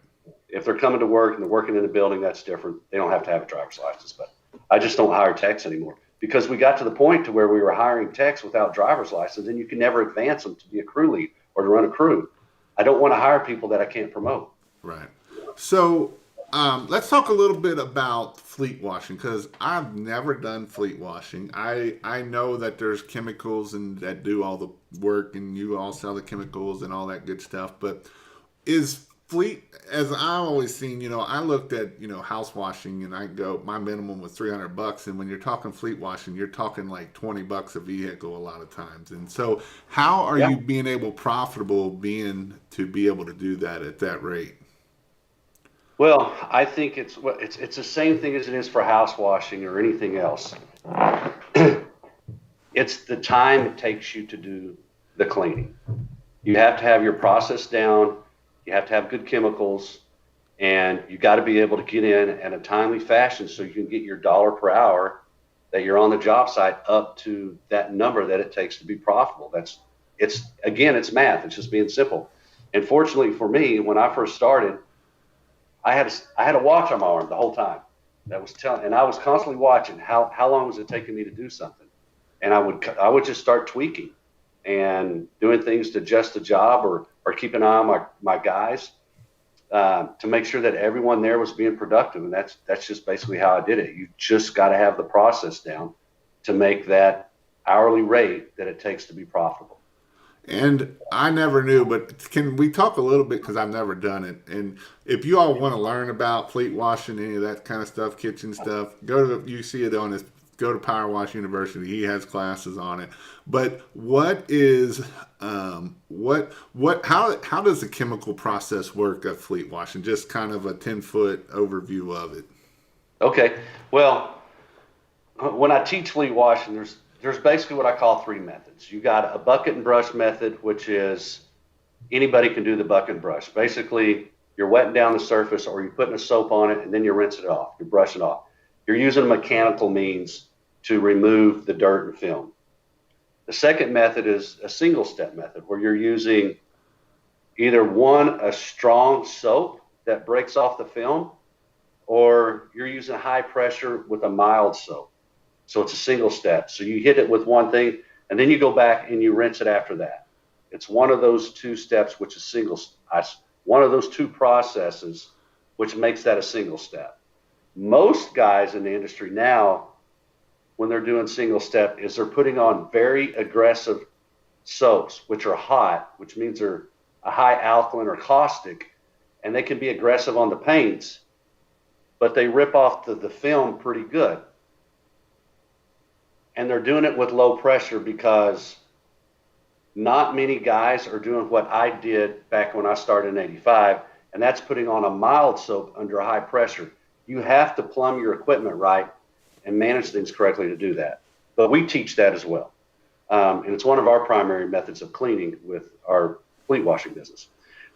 If they're coming to work and they're working in a building, that's different. They don't have to have a driver's license. But I just don't hire techs anymore because we got to the point to where we were hiring techs without driver's license, and you can never advance them to be a crew lead or to run a crew. I don't want to hire people that I can't promote. Right. So let's talk a little bit about fleet washing because I've never done fleet washing. I know that there's chemicals and that do all the work, and you all sell the chemicals and all that good stuff. But is fleet, as I've always seen, I looked at house washing, and I go, my minimum was $300, and when you're talking fleet washing, you're talking like $20 a vehicle a lot of times. And so, how are Yeah. you being able profitable being to be able to do that at that rate? Well, I think it's the same thing as it is for house washing or anything else. It's the time it takes you to do the cleaning. You have to have your process down. You have to have good chemicals, and you got to be able to get in a timely fashion so you can get your dollar per hour that you're on the job site up to that number that it takes to be profitable. It's math. It's just being simple. And fortunately for me, when I first started, I had a watch on my arm the whole time that was telling, and I was constantly watching how long was it taking me to do something, and I would just start tweaking and doing things to adjust the job or keep an eye on my guys to make sure that everyone there was being productive, and that's just basically how I did it. You just got to have the process down to make that hourly rate that it takes to be profitable. And I never knew, but can we talk a little bit because I've never done it? And if you all want to learn about fleet washing, any of that kind of stuff, kitchen stuff, go to you see it on his go to Power Wash University. He has classes on it. But what is how does the chemical process work of fleet washing? Just kind of a 10-foot overview of it. Okay. Well, when I teach fleet washing, there's basically what I call three methods. You got a bucket and brush method, which is anybody can do the bucket and brush. Basically, you're wetting down the surface or you're putting a soap on it and then you're rinsing it off. You're brushing it off. You're using mechanical means to remove the dirt and film. The second method is a single step method where you're using either a strong soap that breaks off the film, or you're using high pressure with a mild soap. So it's a single step. So you hit it with one thing and then you go back and you rinse it after that. It's one of those two steps, which is one of those two processes, which makes that a single step. Most guys in the industry now, when they're doing single step, is they're putting on very aggressive soaps, which are hot, which means they're a high alkaline or caustic, and they can be aggressive on the paints, but they rip off the film pretty good. And they're doing it with low pressure because not many guys are doing what I did back when I started in 85, and that's putting on a mild soap under high pressure. You have to plumb your equipment right and manage things correctly to do that. But we teach that as well. And it's one of our primary methods of cleaning with our fleet washing business.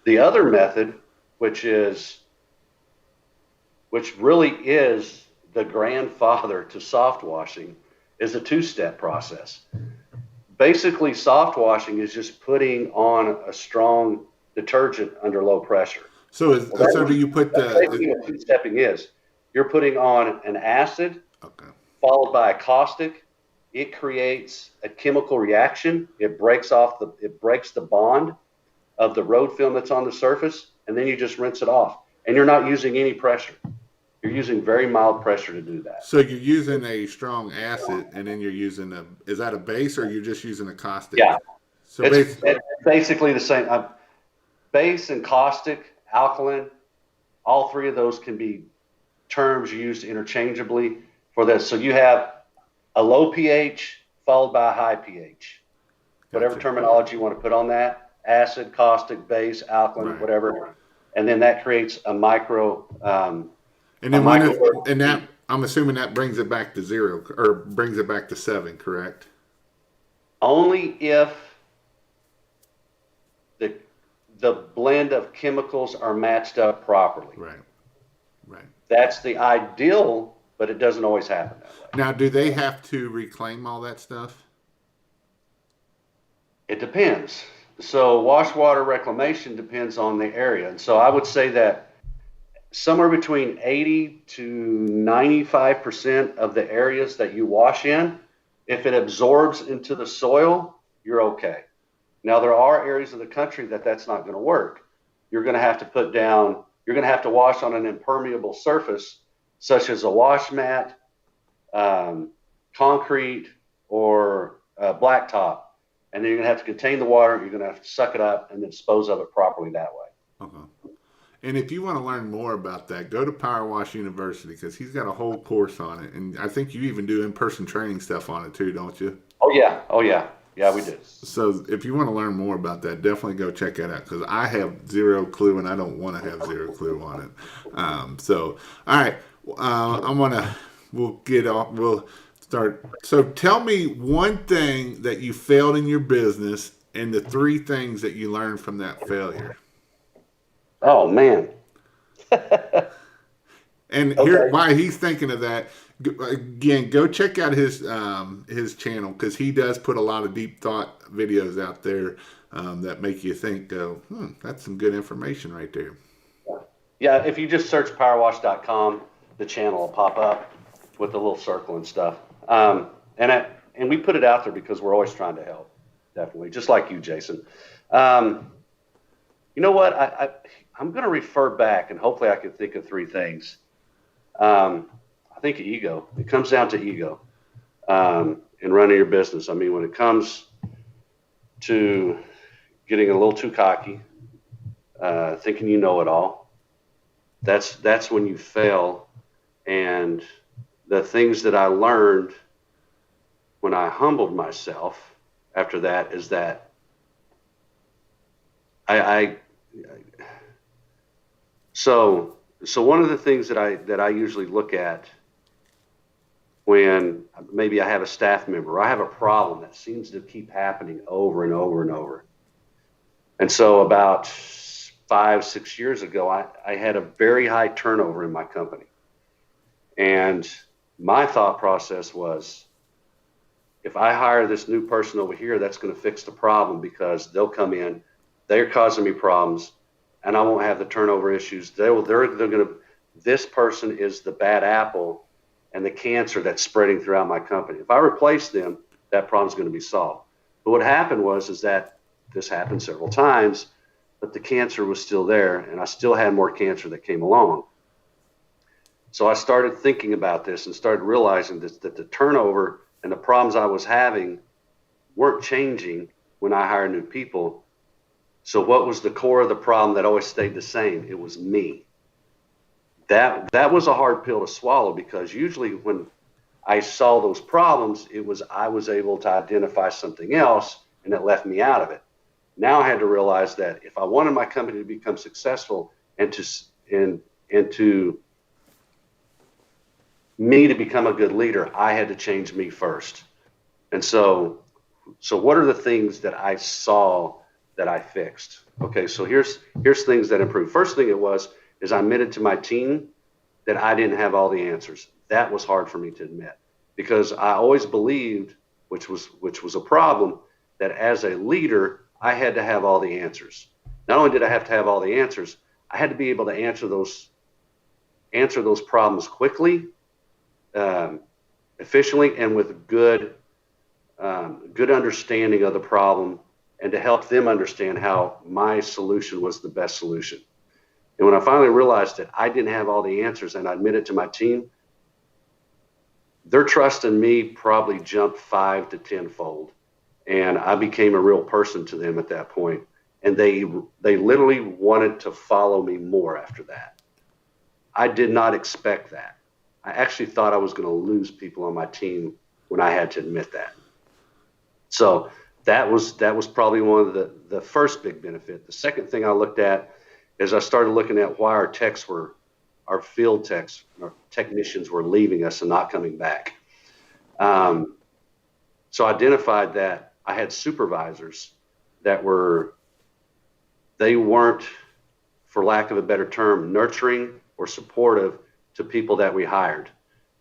The other method, which really is the grandfather to soft washing, is a two-step process. Basically, soft washing is just putting on a strong detergent under low pressure. So do you put basically what two-stepping is? You're putting on an acid, okay, followed by a caustic. It creates a chemical reaction. It breaks the bond of the road film that's on the surface, and then you just rinse it off. And you're not using any pressure. You're using very mild pressure to do that. So you're using a strong acid, and then you're using is that a base, or you're just using a caustic? Yeah. So it's basically the same. Base and caustic, alkaline, all three of those can be terms used interchangeably for this. So you have a low pH followed by a high pH. Whatever terminology you want to put on that, acid, caustic, base, alkaline, right, whatever. And then that creates a micro. And then that I'm assuming that brings it back to 0 or brings it back to 7, correct? Only if the blend of chemicals are matched up properly. Right. That's the ideal, but it doesn't always happen that way. Now, do they have to reclaim all that stuff? It depends. So wash water reclamation depends on the area. And so I would say that somewhere between 80 to 95% of the areas that you wash in, if it absorbs into the soil, you're okay. Now, there are areas of the country that's not going to work. You're going to have to wash on an impermeable surface, such as a wash mat, concrete, or blacktop. And then you're going to have to contain the water. You're going to have to suck it up and then dispose of it properly that way. Okay. And if you want to learn more about that, go to Power Wash University because he's got a whole course on it. And I think you even do in-person training stuff on it too, don't you? Oh, yeah. Yeah, we do. So if you want to learn more about that, definitely go check that out because I have zero clue and I don't want to have zero clue on it. So, all right. We'll start. So tell me one thing that you failed in your business and the 3 things that you learned from that failure. Oh, man. And here, why he's thinking of that, again, go check out his channel because he does put a lot of deep thought videos out there that make you think, that's some good information right there. Yeah, if you just search powerwash.com, the channel will pop up with the little circle and stuff. And we put it out there because we're always trying to help, definitely, just like you, Jason. You know what? I'm going to refer back, and hopefully I can think of 3 things. I think ego. It comes down to ego in running your business. I mean, when it comes to getting a little too cocky, thinking you know it all, that's when you fail. And the things that I learned when I humbled myself after that is that I so one of the things that I usually look at when maybe I have a staff member or I have a problem that seems to keep happening over and over and over. And so about 5, 6 years ago, I had a very high turnover in my company. And my thought process was, if I hire this new person over here, that's going to fix the problem because they'll come in, they're causing me problems, and I won't have the turnover issues. They're going to, this person is the bad apple and the cancer that's spreading throughout my company. If I replace them, that problem's going to be solved. But what happened is that this happened several times, but the cancer was still there, and I still had more cancer that came along. So I started thinking about this and started realizing that the turnover and the problems I was having weren't changing when I hired new people. So what was the core of the problem that always stayed the same? It was me. That was a hard pill to swallow, because usually when I saw those problems, I was able to identify something else and it left me out of it. Now I had to realize that if I wanted my company to become successful and to me to become a good leader, I had to change me first. And so what are the things that I saw that I fixed? Okay, so here's things that improved. First thing is I admitted to my team that I didn't have all the answers. That was hard for me to admit, because I always believed, which was a problem, that as a leader, I had to have all the answers. Not only did I have to have all the answers, I had to be able to answer those problems quickly, efficiently, and with good understanding of the problem, and to help them understand how my solution was the best solution. And when I finally realized that I didn't have all the answers and I admitted to my team, their trust in me probably jumped 5 to 10-fold. And I became a real person to them at that point. And they literally wanted to follow me more after that. I did not expect that. I actually thought I was going to lose people on my team when I had to admit that. So that was probably one of the first big benefit. The second thing I looked at is I started looking at why our field techs, our technicians were leaving us and not coming back. So I identified that I had supervisors that they weren't, for lack of a better term, nurturing or supportive to people that we hired.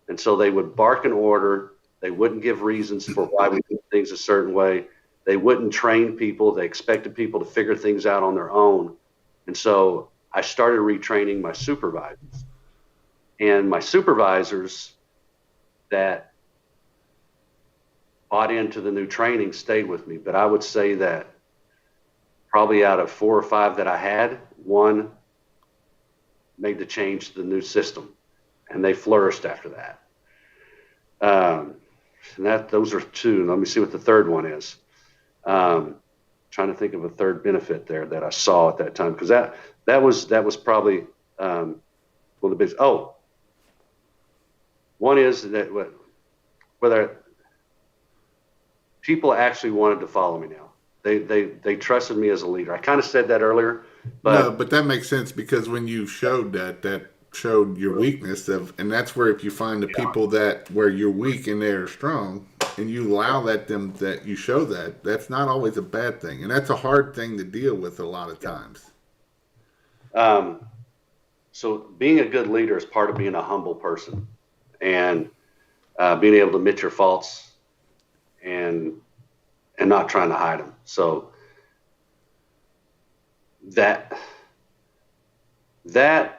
And so they would bark an order. They wouldn't give reasons for why we did things a certain way. They wouldn't train people. They expected people to figure things out on their own. And so I started retraining my supervisors. And my supervisors that bought into the new training stayed with me. But I would say that probably out of 4 or 5 that I had, one made the change to the new system, and they flourished after that. And those are 2. Let me see what the third one is. Trying to think of a third benefit there that I saw at that time, because that was probably one of the biggest. Oh, one is that whether people actually wanted to follow me now. They trusted me as a leader. I kind of said that earlier, but that makes sense, because when you showed that showed your weakness and that's where, if you find the people that where you're weak and they're strong, and you allow that you show that's not always a bad thing, and that's a hard thing to deal with a lot of times. So being a good leader is part of being a humble person, and being able to admit your faults and not trying to hide them. So that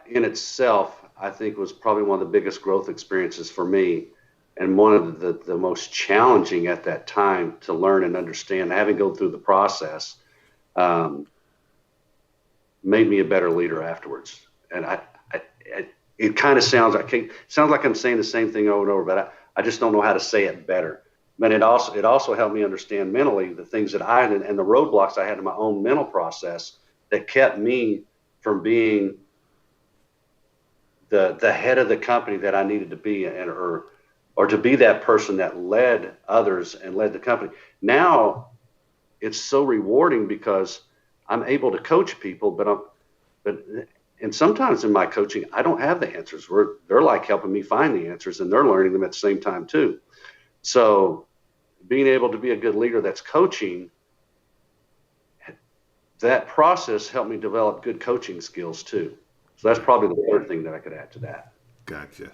in itself, I think, was probably one of the biggest growth experiences for me, and one of the most challenging at that time to learn and understand. Having gone through the process made me a better leader afterwards. And it kind of sounds like I'm saying the same thing over and over, but I just don't know how to say it better. But it also helped me understand mentally the things that I had and the roadblocks I had in my own mental process that kept me from being the head of the company that I needed to be, or or to be that person that led others and led the company. Now it's so rewarding because I'm able to coach people, and sometimes in my coaching, I don't have the answers. They're like helping me find the answers, and they're learning them at the same time too. So being able to be a good leader that's coaching, that process helped me develop good coaching skills too. So that's probably the third thing that I could add to that. Gotcha.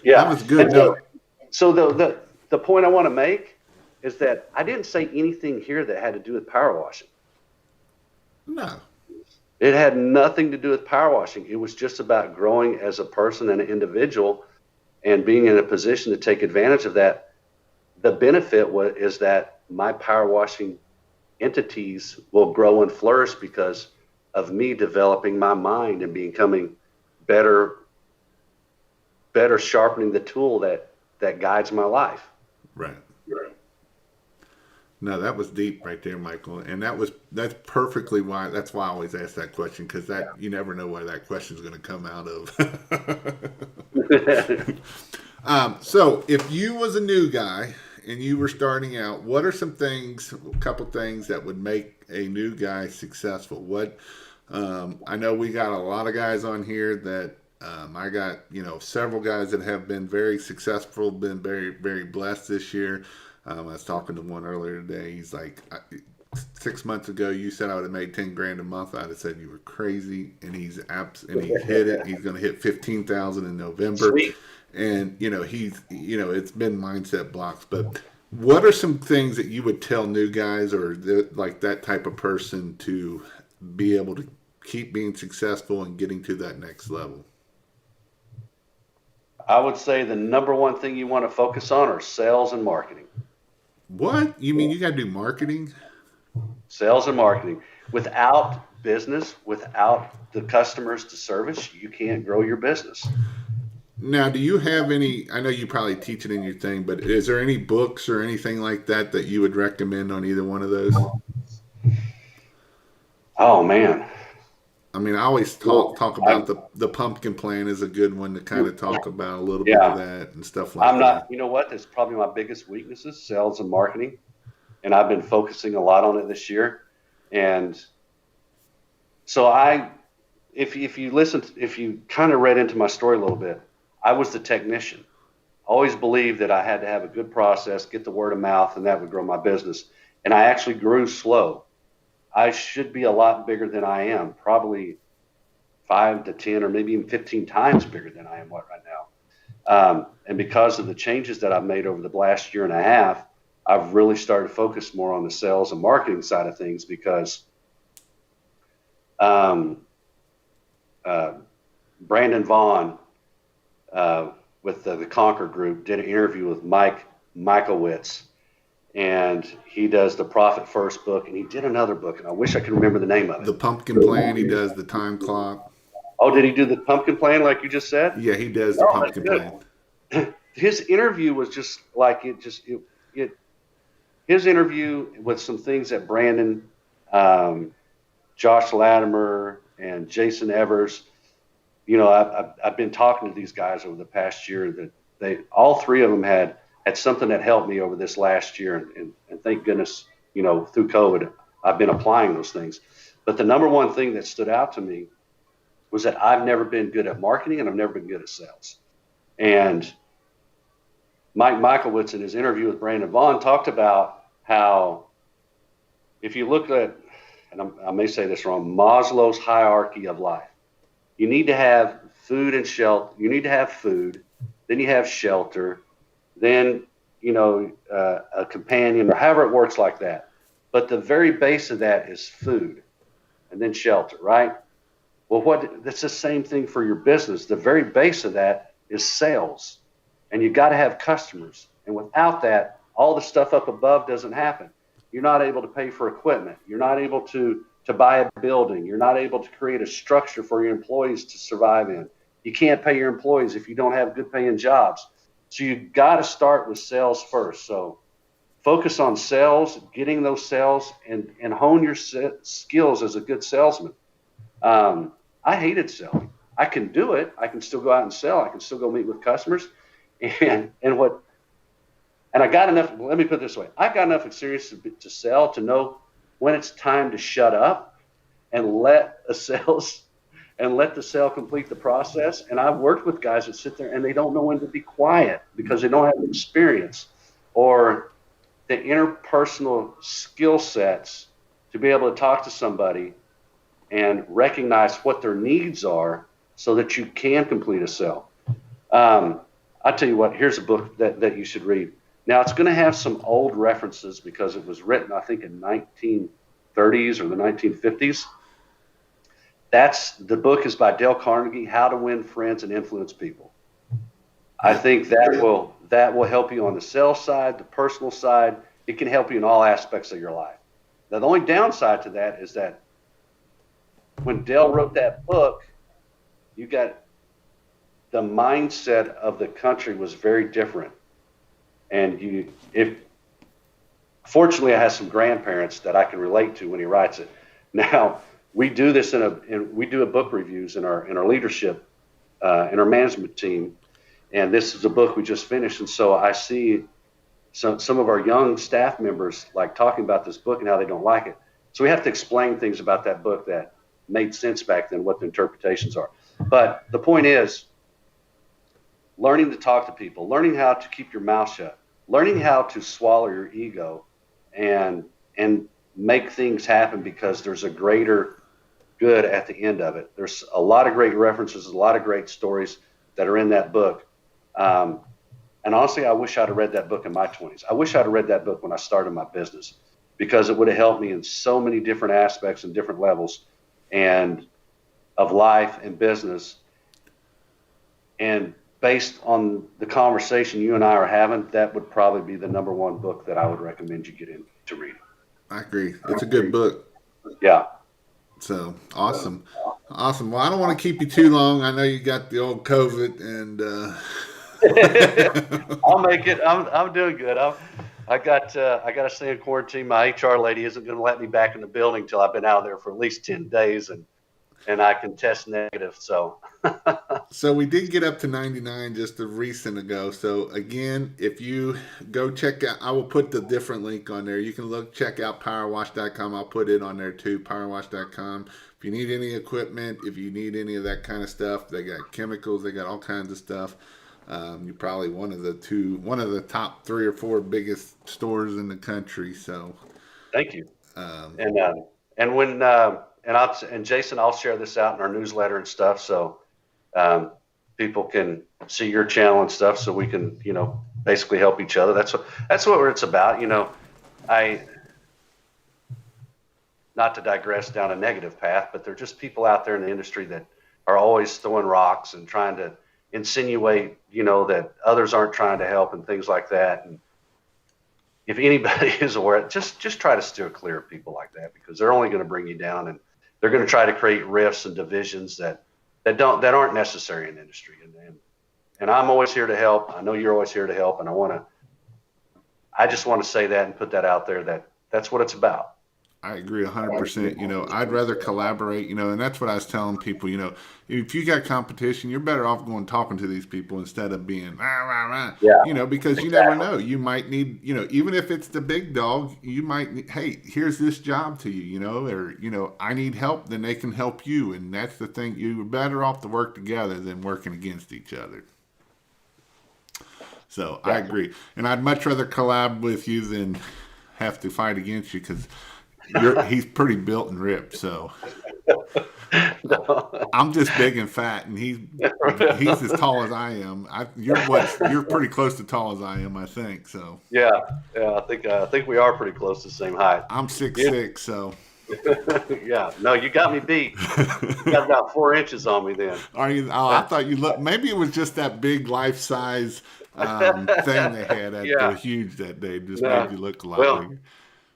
Yeah. That was good. So the point I want to make is that I didn't say anything here that had to do with power washing. No. It had nothing to do with power washing. It was just about growing as a person and an individual and being in a position to take advantage of that. The benefit is that my power washing entities will grow and flourish because of me developing my mind and becoming better sharpening the tool that guides my life. Right. No, that was deep right there, Michael, and that's perfectly why. That's why I always ask that question, because you never know where that question is going to come out of. So, if you was a new guy and you were starting out, what are some things, a couple things that would make a new guy successful? I know we got a lot of guys on here that I got, several guys that have been very successful, been very, very blessed this year. I was talking to one earlier today. He's like, 6 months ago, you said I would have made 10 grand a month. I'd have said you were crazy, and he's hit it. He's going to hit 15,000 in November. Sweet. And it's been mindset blocks. But what are some things that you would tell new guys or like that type of person to be able to keep being successful and getting to that next level? I would say the number one thing you want to focus on are sales and marketing. What? You mean you got to do marketing? Sales and marketing. Without business, without the customers to service, you can't grow your business. Now, do you have any, I know you probably teach it in your thing, but is there any books or anything like that that you would recommend on either one of those? Oh, man. I mean, I always talk about the pumpkin plan is a good one to kind of talk about a little bit of that and stuff like that. You know what? That's probably my biggest weaknesses, sales and marketing. And I've been focusing a lot on it this year. And so if you kind of read into my story a little bit, I was the technician. I always believed that I had to have a good process, get the word of mouth, and that would grow my business. And I actually grew slow. I should be a lot bigger than I am, probably 5 to 10 or maybe even 15 times bigger than I am right now. And because of the changes that I've made over the last year and a half, I've really started to focus more on the sales and marketing side of things because Brandon Vaughn with the Conquer Group did an interview with Mike Michaelwitz. And he does the Profit First book, and he did another book, and I wish I could remember the name of it. The Pumpkin Plan. He does the time clock. Oh, did he do the Pumpkin Plan like you just said? Yeah, he does the Pumpkin Plan. His interview was just like his interview with some things that Brandon, Josh Latimer, and Jason Evers. I've been talking to these guys over the past year that all three of them had something that helped me over this last year. And thank goodness, through COVID, I've been applying those things. But the number one thing that stood out to me was that I've never been good at marketing and I've never been good at sales. And Mike Michaelwitz in his interview with Brandon Vaughn talked about how if you look at, and I may say this wrong, Maslow's hierarchy of life, you need to have food and shelter. You need to have food, then you have shelter, then, a companion, or however it works like that. But the very base of that is food and then shelter, right? Well, that's the same thing for your business. The very base of that is sales. And you've got to have customers. And without that, all the stuff up above doesn't happen. You're not able to pay for equipment. You're not able to buy a building. You're not able to create a structure for your employees to survive in. You can't pay your employees if you don't have good paying jobs. So you've got to start with sales first. So focus on sales, getting those sales, and hone your skills as a good salesman. I hated selling. I can do it. I can still go out and sell. I can still go meet with customers. And what, and I got enough, let me put it this way. I got enough experience to sell to know when it's time to shut up and let a sales and let the sale complete the process. And I've worked with guys that sit there and they don't know when to be quiet because they don't have experience or the interpersonal skill sets to be able to talk to somebody and recognize what their needs are so that you can complete a sale. I'll tell you what, here's a book that you should read. Now, it's going to have some old references because it was written, I think, in 1930s or the 1950s. The book is by Dale Carnegie, How to Win Friends and Influence People. I think that will help you on the sales side, the personal side. It can help you in all aspects of your life. Now, the only downside to that is that when Dale wrote that book, you got the mindset of the country was very different. And fortunately, I have some grandparents that I can relate to when he writes it. Now, we do this we do a book reviews in our leadership, in our management team. And this is a book we just finished. And so I see some of our young staff members like talking about this book and how they don't like it. So we have to explain things about that book that made sense back then, what the interpretations are. But the point is learning to talk to people, learning how to keep your mouth shut, learning how to swallow your ego and make things happen because there's a greater good at the end of it. There's a lot of great references, a lot of great stories that are in that book. And honestly, I wish I'd have read that book in my 20s. I wish I'd have read that book when I started my business because it would have helped me in so many different aspects and different levels and of life and business. And based on the conversation you and I are having, that would probably be the number one book that I would recommend you get into reading. I agree. It's a good book. Yeah. So awesome. Awesome. Well, I don't want to keep you too long. I know you got the old COVID and I'll make it. I'm doing good. I got to stay in quarantine. My HR lady isn't going to let me back in the building till I've been out of there for at least 10 days and I can test negative. So So we did get up to 99 just a recent ago. So again, if you go check out, I will put the different link on there. You can check out powerwash.com. I'll put it on there too, powerwash.com. If you need any equipment, if you need any of that kind of stuff, they got chemicals, they got all kinds of stuff. You're probably one of the top 3 or 4 biggest stores in the country. So thank you. And when and Jason, I'll share this out in our newsletter and stuff, so people can see your channel and stuff, so we can basically help each other. That's what it's about. Not to digress down a negative path, but there are just people out there in the industry that are always throwing rocks and trying to insinuate, that others aren't trying to help and things like that. And if anybody is aware, just try to steer clear of people like that because they're only going to bring you down and they're going to try to create rifts and divisions that aren't necessary in the industry. And I'm always here to help. I know you're always here to help, and I just want to say that and put that out there that's what it's about. I agree 100%. I'd rather collaborate, and that's what I was telling people, if you got competition, you're better off going talking to these people instead of being, rah, rah, rah, Yeah, because you never know. You might need, even if it's the big dog, you might need, hey, here's this job to you, or, I need help, then they can help you. And that's the thing. You're better off to work together than working against each other. So I agree. And I'd much rather collab with you than have to fight against you because he's pretty built and ripped, so no. I'm just big and fat, and he's as tall as I am. You're pretty close to tall as I am, I think. So Yeah. I think we are pretty close to the same height. I'm 6'6", so yeah. No, you got me beat. You got about 4 inches on me then. Are you? Oh, I thought you looked. Maybe it was just that big life size thing they had at the huge that day. Just made you look a lot bigger.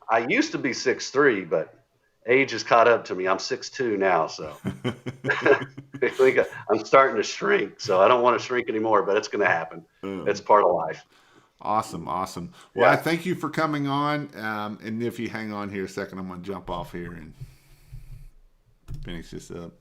I used to be 6'3", but age has caught up to me. I'm 6'2" now, so I think I'm starting to shrink. So I don't want to shrink anymore, but it's going to happen. It's part of life. Awesome. Well, I thank you for coming on. And if you hang on here a second, I'm going to jump off here and finish this up.